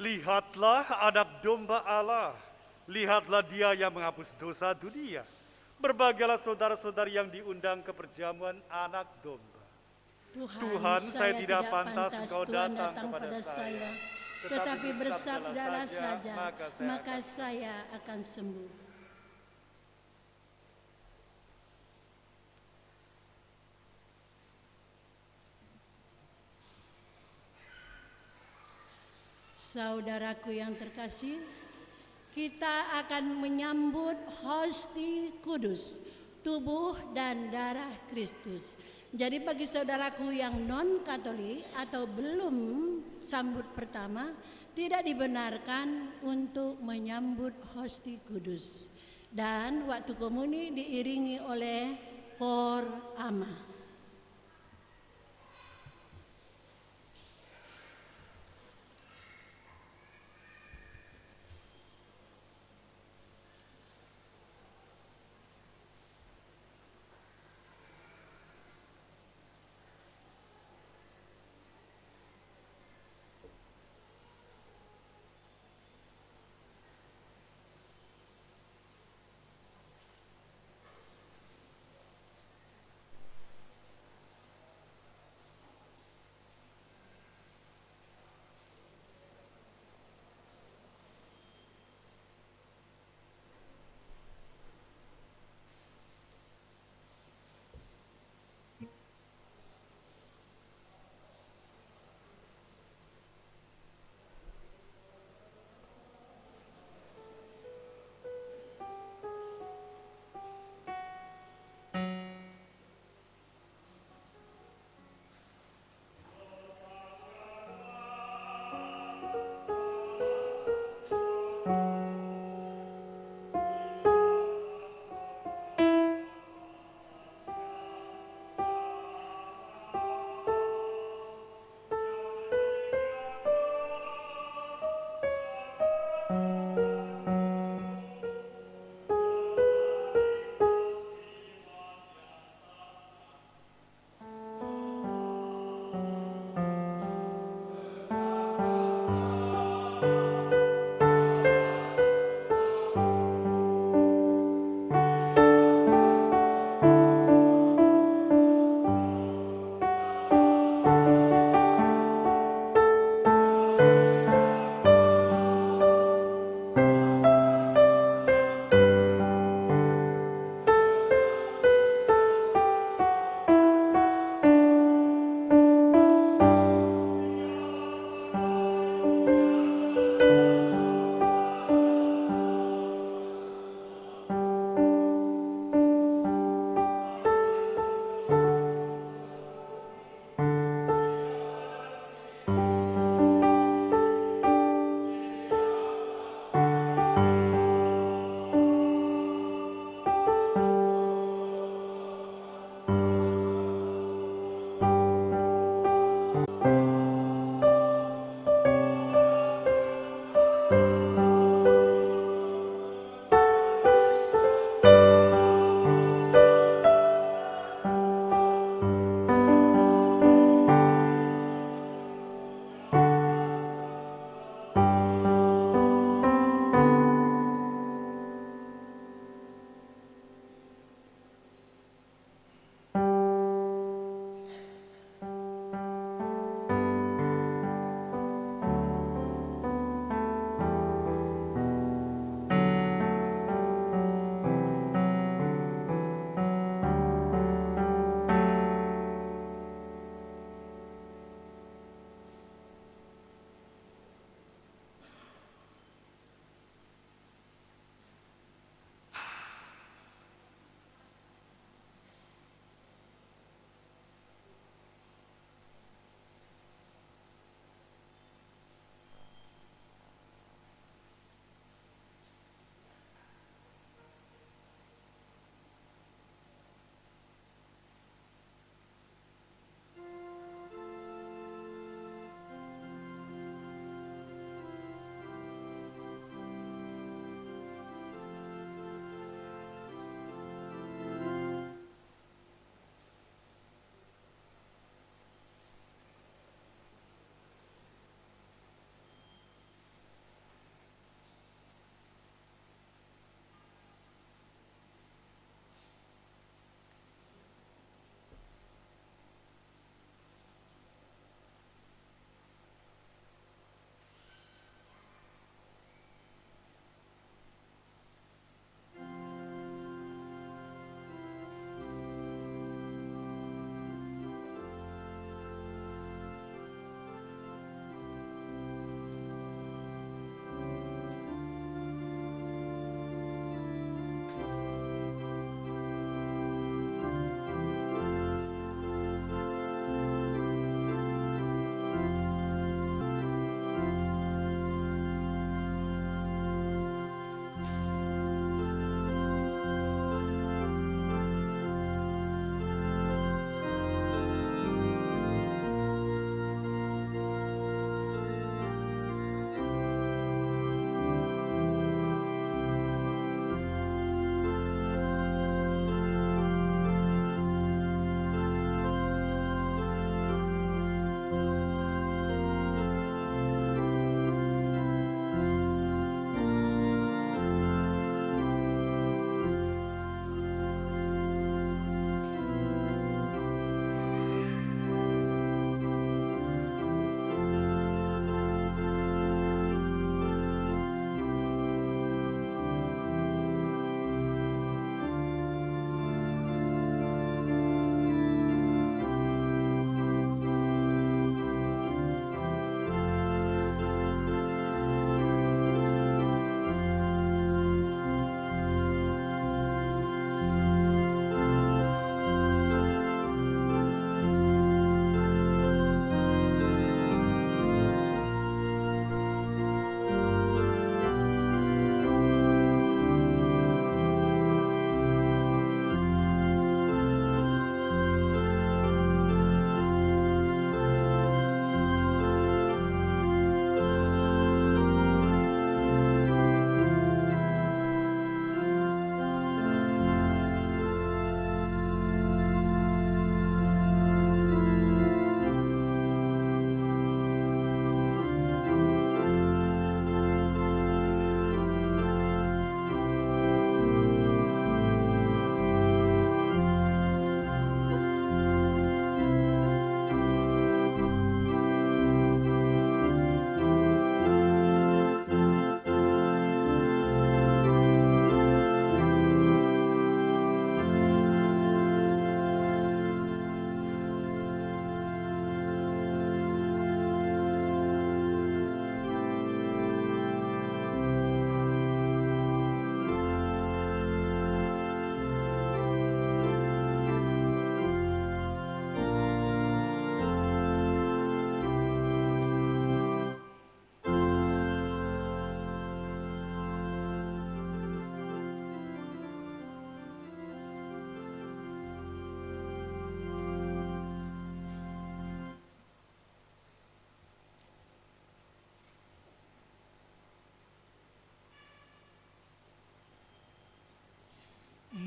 Lihatlah anak domba Allah, lihatlah dia yang menghapus dosa dunia. Berbahagialah saudara-saudari yang diundang ke perjamuan anak domba. Tuhan, saya tidak pantas Engkau datang kepada saya, tetapi bersabdalah saja, maka saya akan sembuh. Saudaraku yang terkasih, kita akan menyambut hosti kudus, tubuh dan darah Kristus. Jadi bagi saudaraku yang non-Katolik atau belum sambut pertama, tidak dibenarkan untuk menyambut hosti kudus. Dan waktu komuni diiringi oleh kor ama.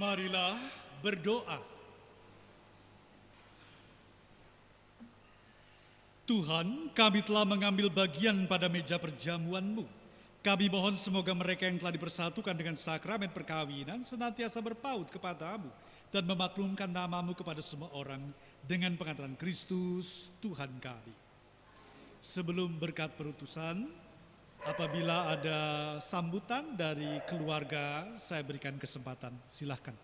Marilah berdoa. Tuhan, kami telah mengambil bagian pada meja perjamuan-Mu. Kami mohon semoga mereka yang telah dipersatukan dengan sakramen perkawinan senantiasa berpaut kepadamu dan memaklumkan nama-Mu kepada semua orang dengan pengantaran Kristus Tuhan kami. Sebelum berkat perutusan, apabila ada sambutan dari keluarga, saya berikan kesempatan. Silahkan.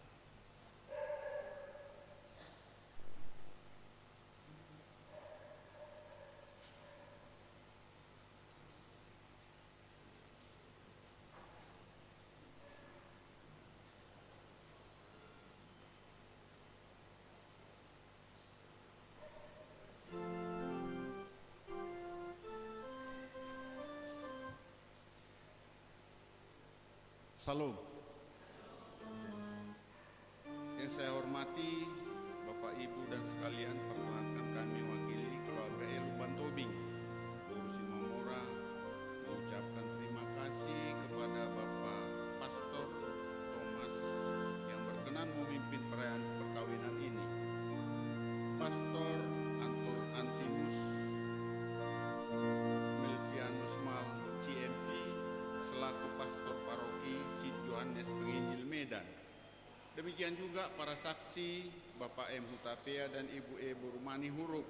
Salam. Yang saya hormati Bapak Ibu dan sekalian, perkenankan kami wakili keluarga Lumban Tobing, Urusi Mamora, mengucapkan terima kasih kepada Bapak Pastor Thomas yang berkenan memimpin perayaan perkawinan ini. Pastor Anton Antinus Melvianus Mal CMP selaku Pastor Paroki Yohanes Penginjil Medan. Demikian juga para saksi Bapak M. Hutapea dan Ibu E. Burumani Huruf,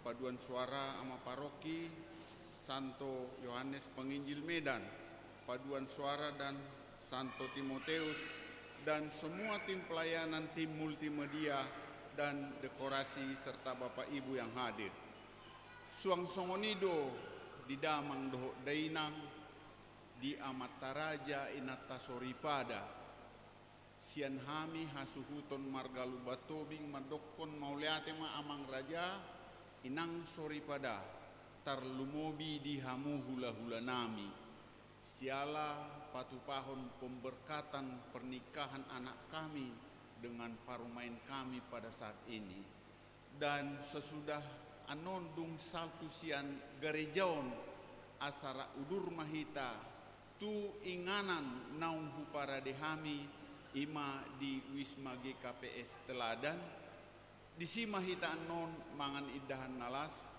paduan suara ama paroki Santo Yohanes Penginjil Medan, paduan suara dan Santo Timoteus, dan semua tim pelayanan, tim multimedia, dan dekorasi, serta Bapak Ibu yang hadir. Suang Songonido di Damang Doho Dainang, di Amataraja Inata Soripada, sian hami hasuhuton margalu batobing madokon mauliate ma amang raja inang Soripada tarlumobi di hamu hula-hula nami. Siala patupahon pemberkatan pernikahan anak kami dengan parumain kami pada saat ini. Dan sesudah anondung saltu sian garejaon asara udur mahita tu inganan naunghu para dehami ima di Wisma GKPS Teladan di sima hita non mangan idahan nalas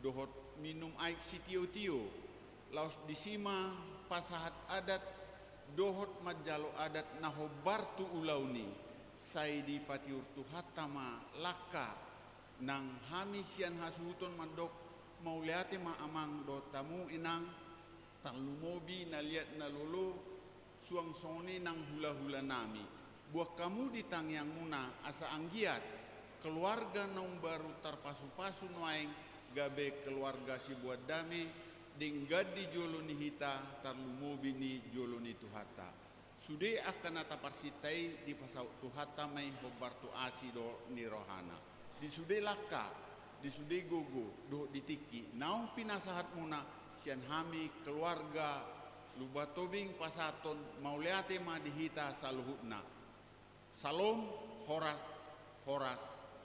dohot minum aik sitio-tio laos di sima pasahat adat dohot majalo adat nahobartu ulauni saidi patiur tuhatama laka nang hami sian hasuhuton mandok mauliate ma amang do tamu inang tarlumobi na liat na lolo suang soni nang hula-hula nami. Buah kamu di tangyang muna asa anggiat keluarga naung baru tarpasu-pasu nuaing gabe keluarga si buat dame dinggadi joloni hita tarlumobi ni joloni tuhata. Sude akan ataparsitai di pasau tuhata mai hobartu asido ni rohana. Di sude laka, di sude gogo, do ditiki. Naung pinasahat muna sian hami keluarga Lubatobing pasaton mauliate ma dihita saluhutna. Salom, horas, horas,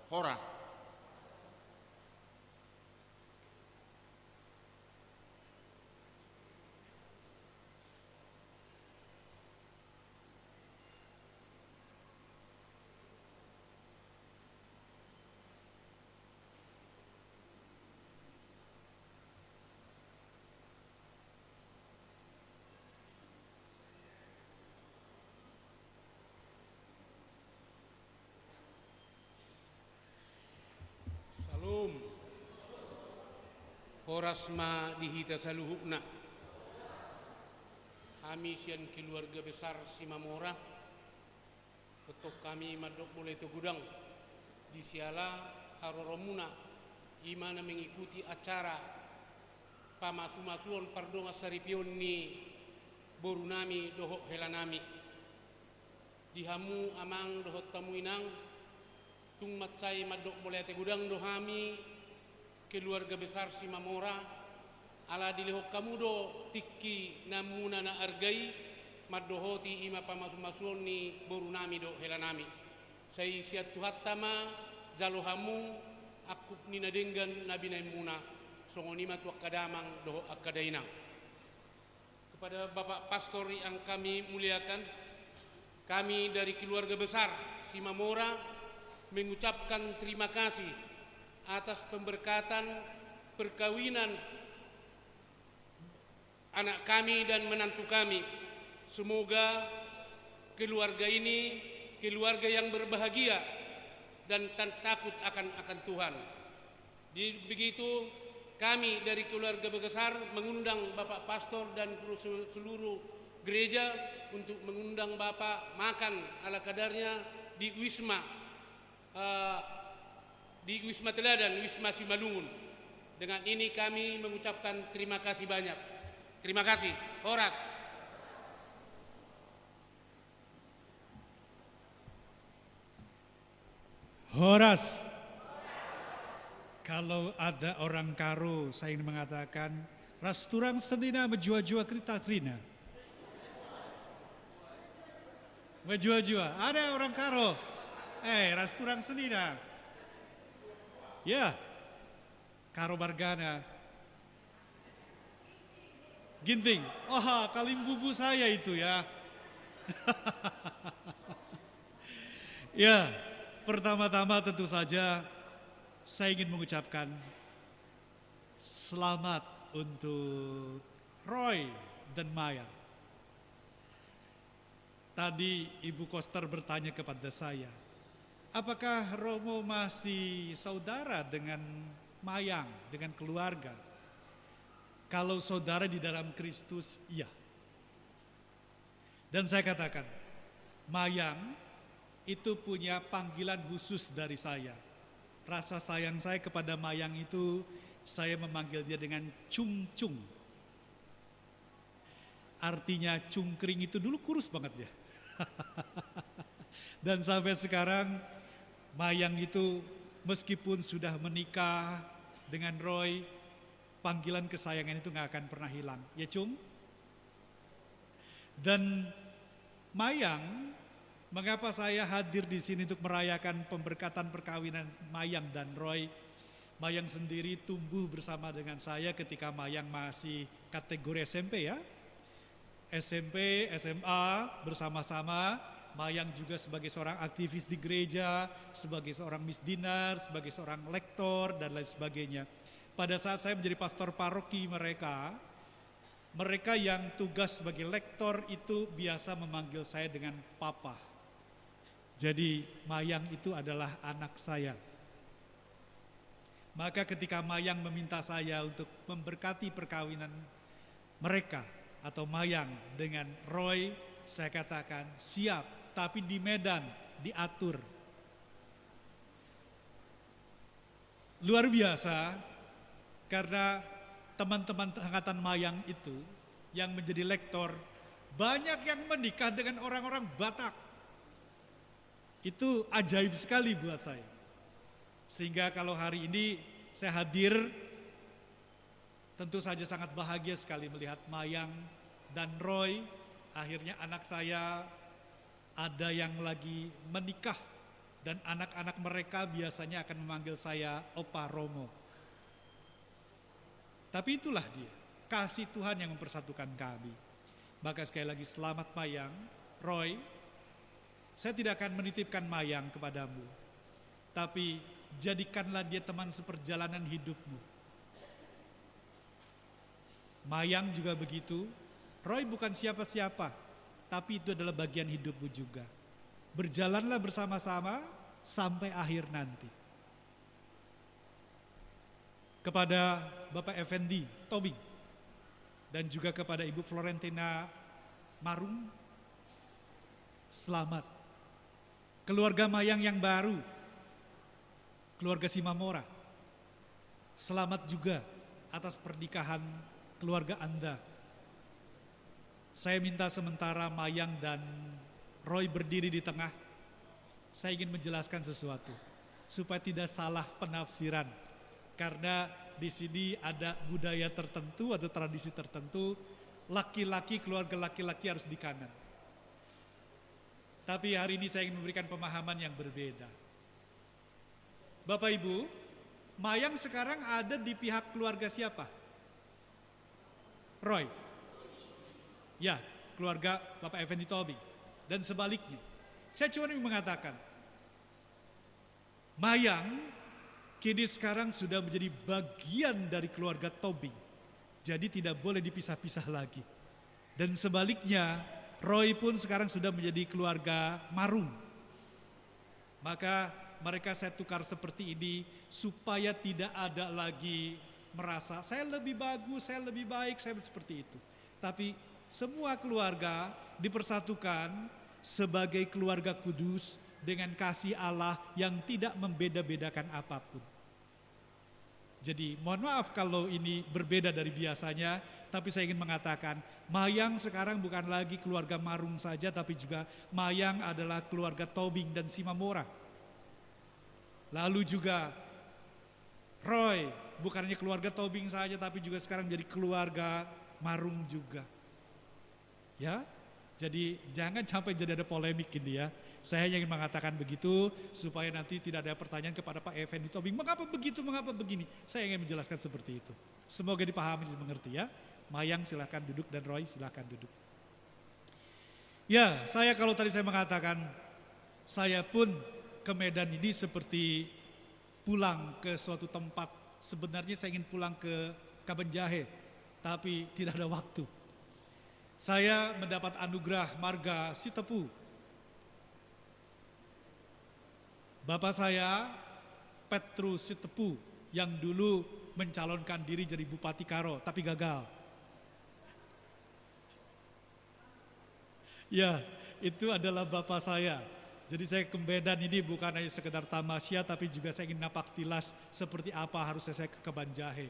horas. Horas ma dihita saluhukna. Kami sian keluarga besar si Mamora, ketok kami madok mulai tu gudang di siala haroromuna imana mengikuti acara pamasu-masuon pardonga saripion ni boru nami dohok helanami dihamu amang dohot tamu inang tung macai madok mulai tu gudang dohami keluarga besar si Mamora ala dilihok kamu do tiki namuna na argai madohoti ima pamasu-masuon ni boru nami do helanami sai siat tuhattama jalohamu akup ni nadenggan nabi naimuna songonima tu akadamang do akadainang. Kepada Bapak Pastor yang kami muliakan, kami dari keluarga besar Simamora mengucapkan terima kasih atas pemberkatan perkawinan anak kami dan menantu kami. Semoga keluarga ini keluarga yang berbahagia dan takut akan Tuhan. Begitu kami dari keluarga besar mengundang Bapak Pastor dan seluruh gereja untuk mengundang Bapak makan ala kadarnya di Wisma Teladan, Wisma Simalungun. Dengan ini kami mengucapkan terima kasih banyak. Terima kasih. Horas. Horas. Kalau ada orang Karo, saya ingin mengatakan, rasturang senina menjua-jua kerita krina. Menjua-jua, ada orang Karo. Rasturang senina. Ya, Karo Margana. Ginting, kalimbubu saya itu ya. Ya, pertama-tama tentu saja saya ingin mengucapkan selamat untuk Roy dan Maya. Tadi Ibu Koster bertanya kepada saya, apakah Romo masih saudara dengan Mayang, dengan keluarga? Kalau saudara di dalam Kristus, iya. Dan saya katakan, Mayang itu punya panggilan khusus dari saya. Rasa sayang saya kepada Mayang itu, saya memanggil dia dengan cung-cung. Artinya cungkring itu dulu kurus banget ya. Dan sampai sekarang Mayang itu meskipun sudah menikah dengan Roy, panggilan kesayangan itu gak akan pernah hilang. Ya Cung? Dan Mayang, mengapa saya hadir di sini untuk merayakan pemberkatan perkawinan Mayang dan Roy? Mayang sendiri tumbuh bersama dengan saya ketika Mayang masih kategori SMP ya. SMP, SMA bersama-sama. Mayang juga sebagai seorang aktivis di gereja, sebagai seorang misdinar, sebagai seorang lektor dan lain sebagainya. Pada saat saya menjadi pastor paroki mereka yang tugas sebagai lektor itu biasa memanggil saya dengan papa. Jadi Mayang itu adalah anak saya. Maka ketika Mayang meminta saya untuk memberkati perkawinan mereka atau Mayang dengan Roy, saya katakan siap, tapi di Medan diatur. Luar biasa, karena teman-teman angkatan Mayang itu yang menjadi lektor, banyak yang menikah dengan orang-orang Batak. Itu ajaib sekali buat saya. Sehingga kalau hari ini saya hadir, tentu saja sangat bahagia sekali melihat Mayang dan Roy. Akhirnya anak saya ada yang lagi menikah dan anak-anak mereka biasanya akan memanggil saya Opa Romo. Tapi itulah dia, kasih Tuhan yang mempersatukan kami. Maka sekali lagi selamat Mayang, Roy. Saya tidak akan menitipkan Mayang kepadamu, tapi jadikanlah dia teman seperjalanan hidupmu. Mayang juga begitu. Roy bukan siapa-siapa, tapi itu adalah bagian hidupmu juga. Berjalanlah bersama-sama sampai akhir nanti. Kepada Bapak Effendi Tobing dan juga kepada Ibu Florentina Marung, selamat. Keluarga Mayang yang baru, keluarga Simamora, selamat juga atas pernikahan keluarga Anda. Saya minta sementara Mayang dan Roy berdiri di tengah. Saya ingin menjelaskan sesuatu supaya tidak salah penafsiran. Karena di sini ada budaya tertentu atau tradisi tertentu, laki-laki, keluarga laki-laki harus di kanan. Tapi hari ini saya ingin memberikan pemahaman yang berbeda. Bapak Ibu, Mayang sekarang ada di pihak keluarga siapa? Roy. Ya, keluarga Bapak Effendi Tobing. dan sebaliknya. Saya cuma ingin mengatakan, Mayang kini sekarang sudah menjadi bagian dari keluarga Tobing. Jadi tidak boleh dipisah-pisah lagi. Dan sebaliknya, Roy pun sekarang sudah menjadi keluarga Marung. Maka mereka saya tukar seperti ini supaya tidak ada lagi merasa saya lebih bagus, saya lebih baik, saya seperti itu. Tapi semua keluarga dipersatukan sebagai keluarga kudus dengan kasih Allah yang tidak membeda-bedakan apapun. Jadi mohon maaf kalau ini berbeda dari biasanya, tapi saya ingin mengatakan Mayang sekarang bukan lagi keluarga Marung saja, tapi juga Mayang adalah keluarga Tobing dan Simamora. Lalu juga Roy bukan hanya keluarga Tobing saja, tapi juga sekarang jadi keluarga Marung juga. Ya, jadi jangan sampai jadi ada polemik ini ya. Saya ingin mengatakan begitu supaya nanti tidak ada pertanyaan kepada Pak Effendi Tobing, mengapa begitu, mengapa begini. Saya ingin menjelaskan seperti itu. Semoga dipahami dan dimengerti ya. Mayang silahkan duduk dan Roy silahkan duduk. Ya, saya kalau tadi saya mengatakan saya pun ke Medan ini seperti pulang ke suatu tempat. Sebenarnya saya ingin pulang ke Kabanjahe, tapi tidak ada waktu. Saya mendapat anugerah marga Sitepu. Bapak saya, Petrus Sitepu, yang dulu mencalonkan diri jadi Bupati Karo, tapi gagal. Ya, itu adalah bapak saya. Jadi saya ke Medan ini bukan hanya sekedar tamasya, tapi juga saya ingin napak tilas seperti apa harusnya saya ke Kabanjahe.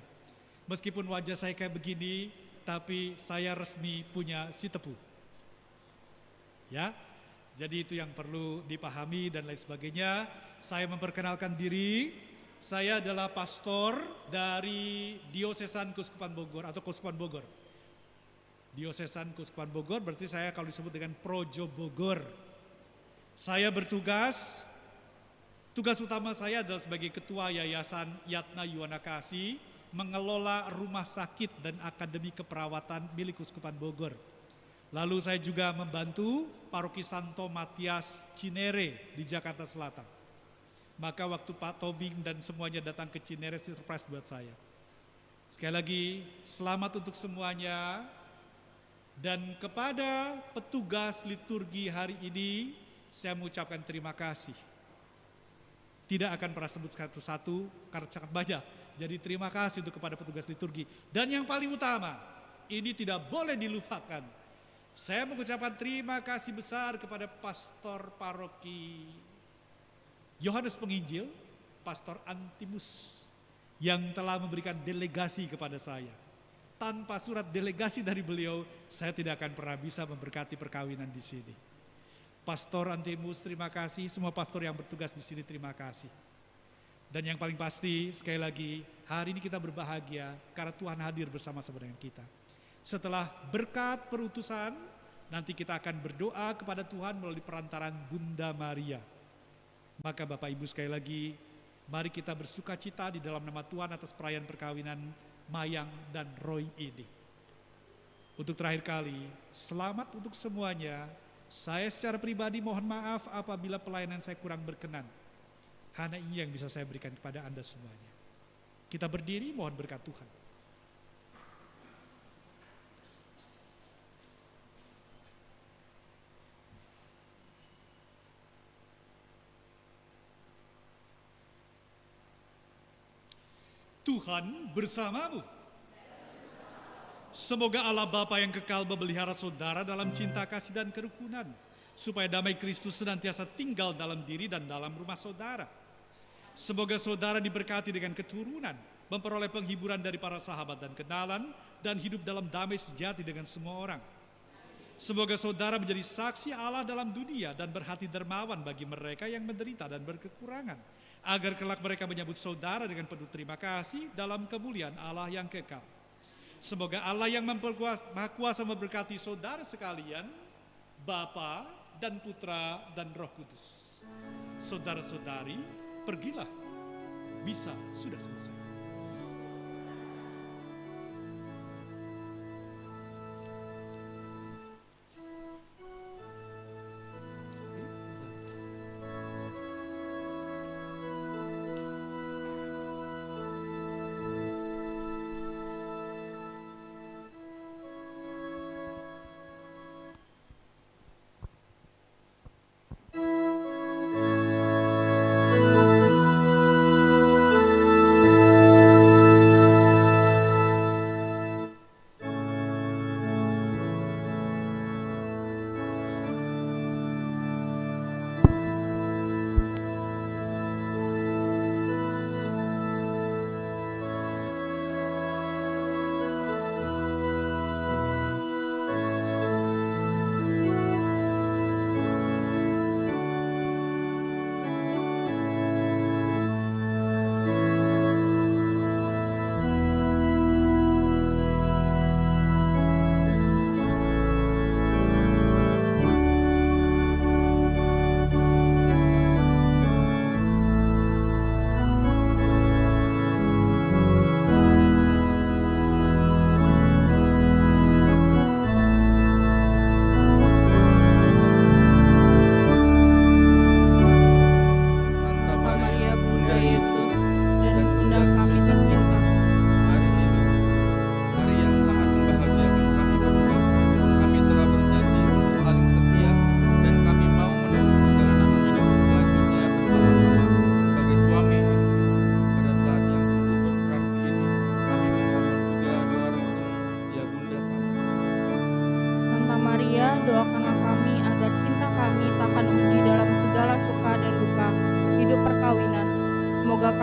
Meskipun wajah saya kayak begini, tapi saya resmi punya Sitepu. Ya, jadi itu yang perlu dipahami dan lain sebagainya. Saya memperkenalkan diri, saya adalah pastor dari Diosesan Keuskupan Bogor atau Keuskupan Bogor. Diosesan Keuskupan Bogor berarti saya kalau disebut dengan Projo Bogor. Saya bertugas, tugas utama saya adalah sebagai ketua Yayasan Yatna Yuwana Kasih, mengelola rumah sakit dan akademi keperawatan milik Keuskupan Bogor. Lalu saya juga membantu Paroki Santo Matias Cinere di Jakarta Selatan. Maka waktu Pak Tobing dan semuanya datang ke Cinere, surprise buat saya. Sekali lagi, selamat untuk semuanya. Dan kepada petugas liturgi hari ini, saya mengucapkan terima kasih. Tidak akan pernah sebut satu-satu karena sangat banyak. Jadi terima kasih untuk kepada petugas liturgi. Dan yang paling utama, ini tidak boleh dilupakan. Saya mengucapkan terima kasih besar kepada Pastor Paroki Yohanes Penginjil, Pastor Antimus, yang telah memberikan delegasi kepada saya. Tanpa surat delegasi dari beliau, saya tidak akan pernah bisa memberkati perkawinan di sini. Pastor Antimus, terima kasih. Semua pastor yang bertugas di sini, terima kasih. Dan yang paling pasti, sekali lagi, hari ini kita berbahagia karena Tuhan hadir bersama-sama dengan kita. Setelah berkat perutusan, nanti kita akan berdoa kepada Tuhan melalui perantaran Bunda Maria. Maka Bapak Ibu sekali lagi, mari kita bersuka cita di dalam nama Tuhan atas perayaan perkawinan Mayang dan Roy ini. Untuk terakhir kali, selamat untuk semuanya. Saya secara pribadi mohon maaf apabila pelayanan saya kurang berkenan. Hanya ini yang bisa saya berikan kepada Anda semuanya. Kita berdiri, mohon berkat Tuhan. Tuhan bersamamu. Semoga Allah Bapa yang kekal memelihara saudara dalam cinta kasih dan kerukunan, supaya damai Kristus senantiasa tinggal dalam diri dan dalam rumah saudara. Semoga saudara diberkati dengan keturunan, memperoleh penghiburan dari para sahabat dan kenalan, dan hidup dalam damai sejati dengan semua orang. Semoga saudara menjadi saksi Allah dalam dunia dan berhati dermawan bagi mereka yang menderita dan berkekurangan, agar kelak mereka menyambut saudara dengan penuh terima kasih dalam kemuliaan Allah yang kekal. Semoga Allah yang Maha Kuasa memberkati saudara sekalian, Bapa dan Putra dan Roh Kudus. Saudara-saudari, pergilah, misa sudah selesai.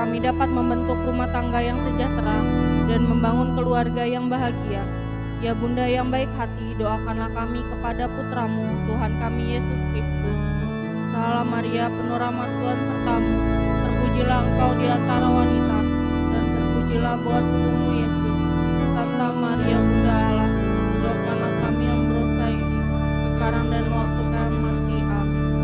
kami dapat membentuk rumah tangga yang sejahtera dan membangun keluarga yang bahagia. Ya Bunda yang baik hati, doakanlah kami kepada putramu, Tuhan kami Yesus Kristus. Salam Maria, penuh rahmat Tuhan sertamu, terpujilah engkau di antara wanita, dan terpujilah buah tubuhmu Yesus. Santa Maria Bunda Allah, doakanlah kami yang berdosa ini, sekarang dan waktu kami mati. Amin.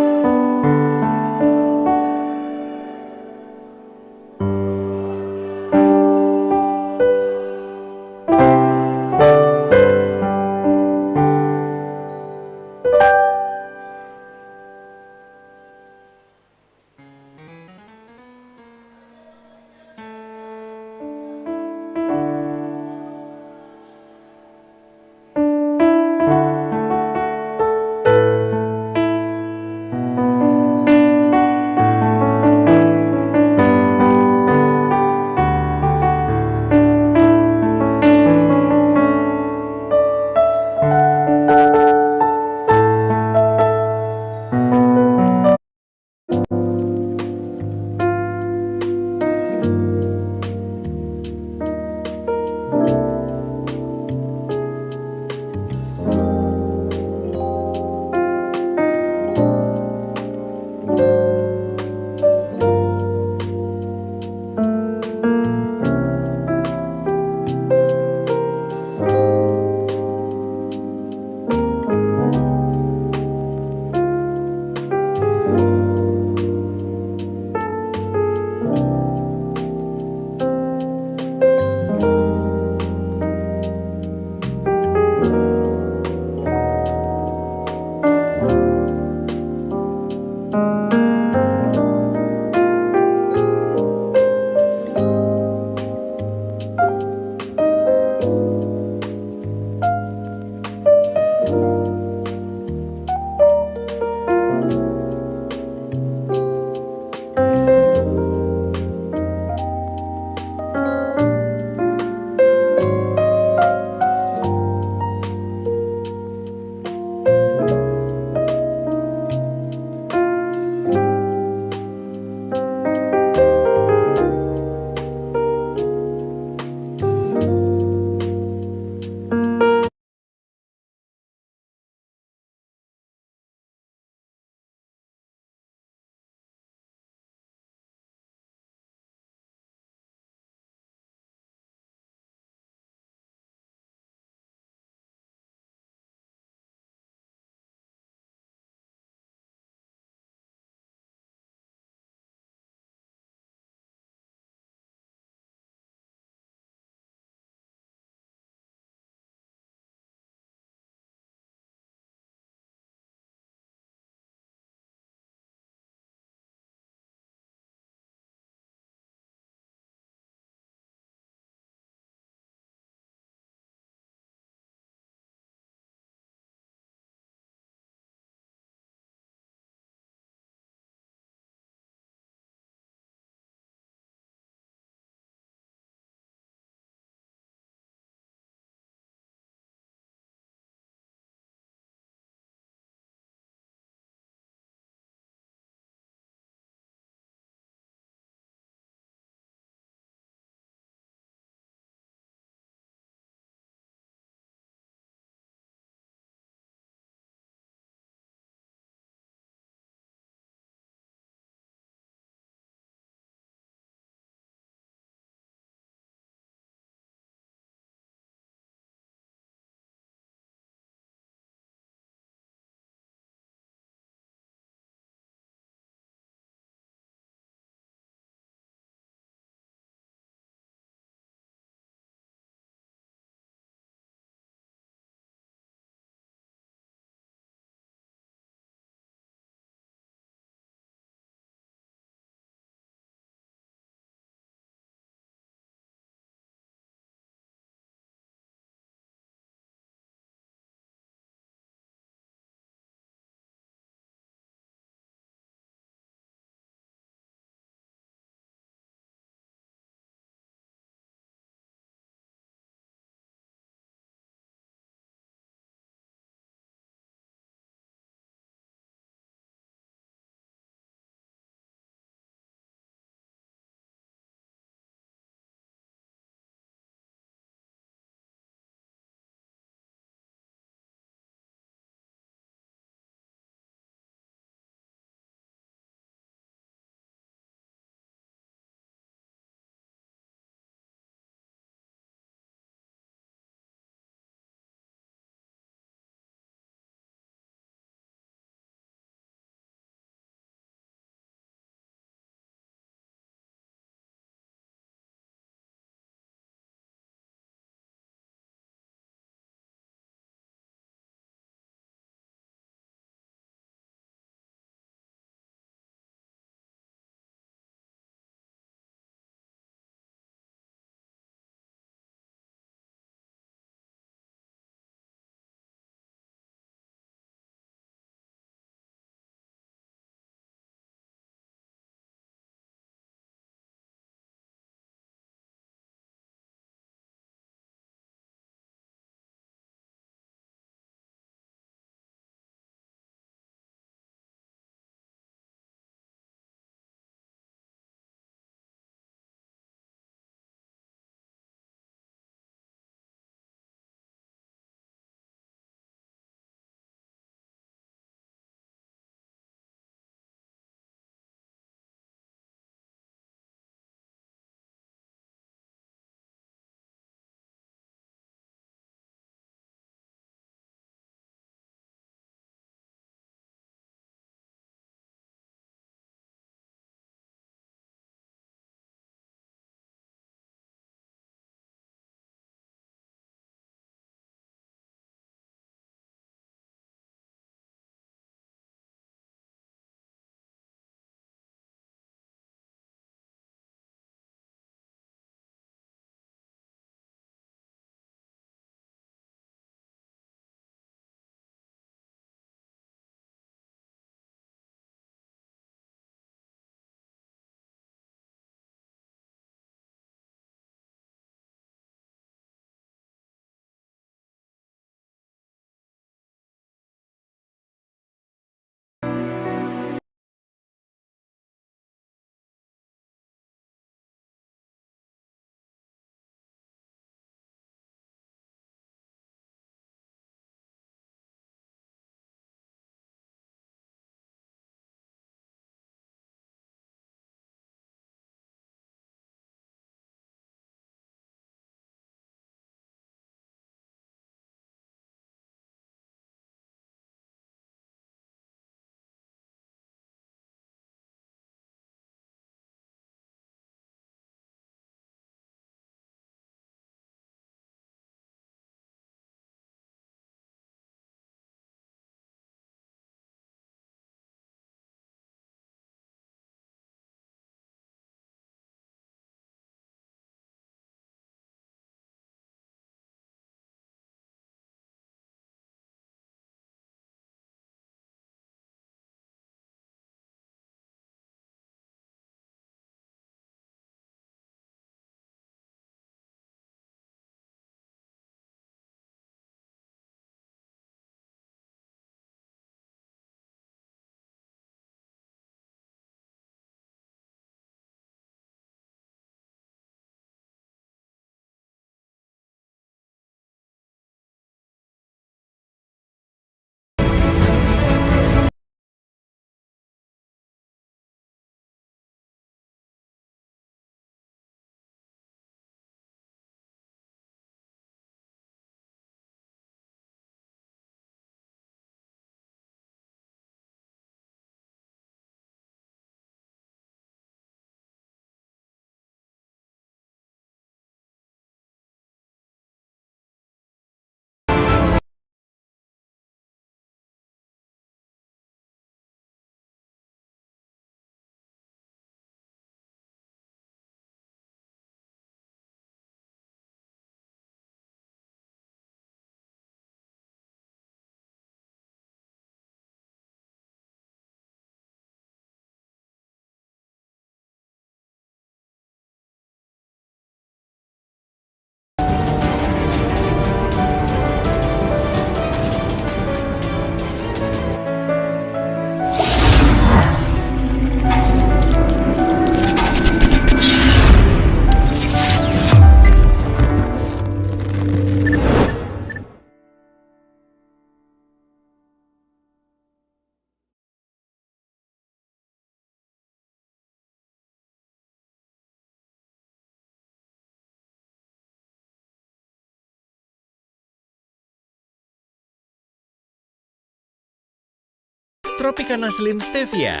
Tropicana Slim Stevia,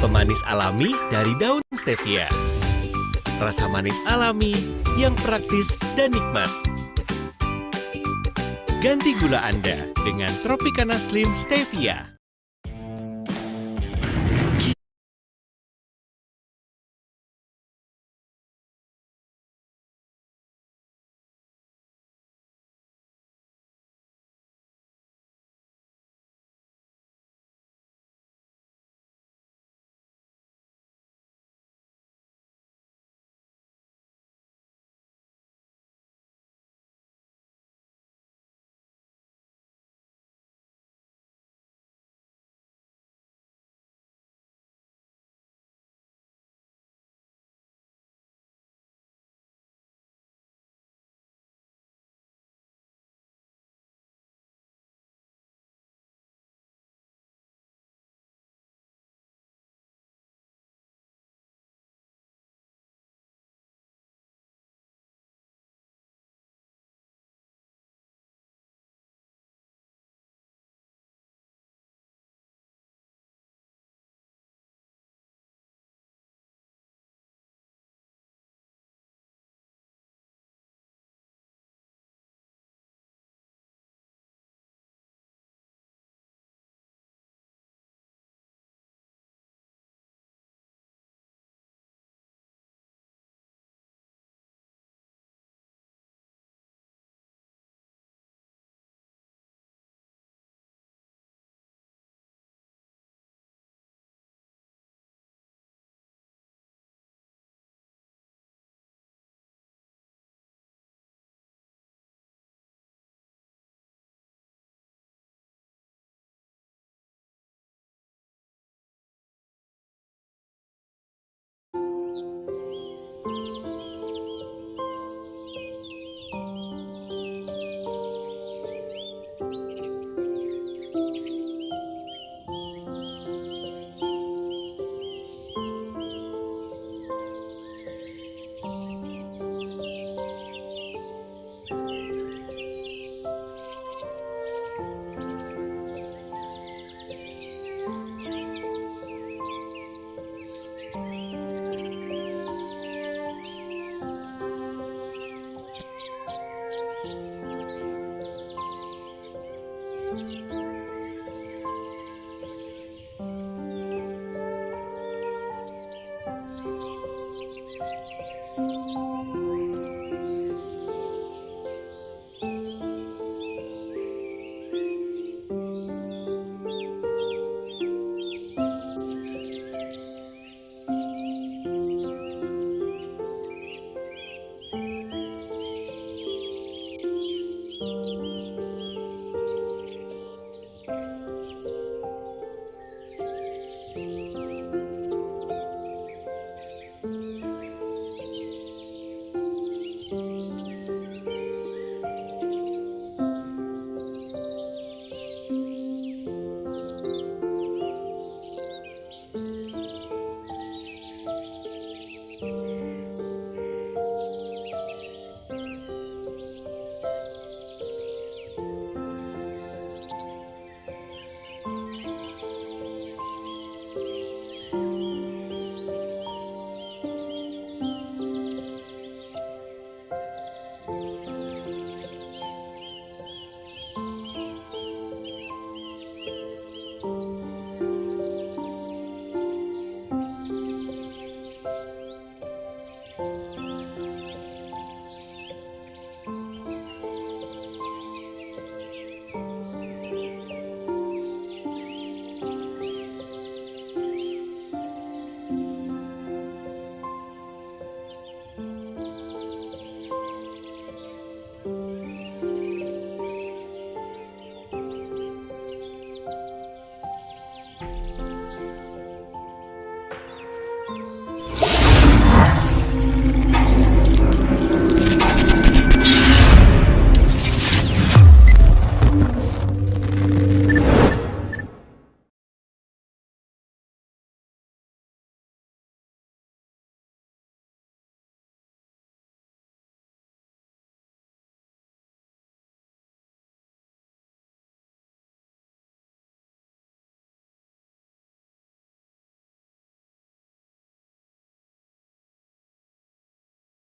pemanis alami dari daun stevia. Rasa manis alami yang praktis dan nikmat. Ganti gula Anda dengan Tropicana Slim Stevia.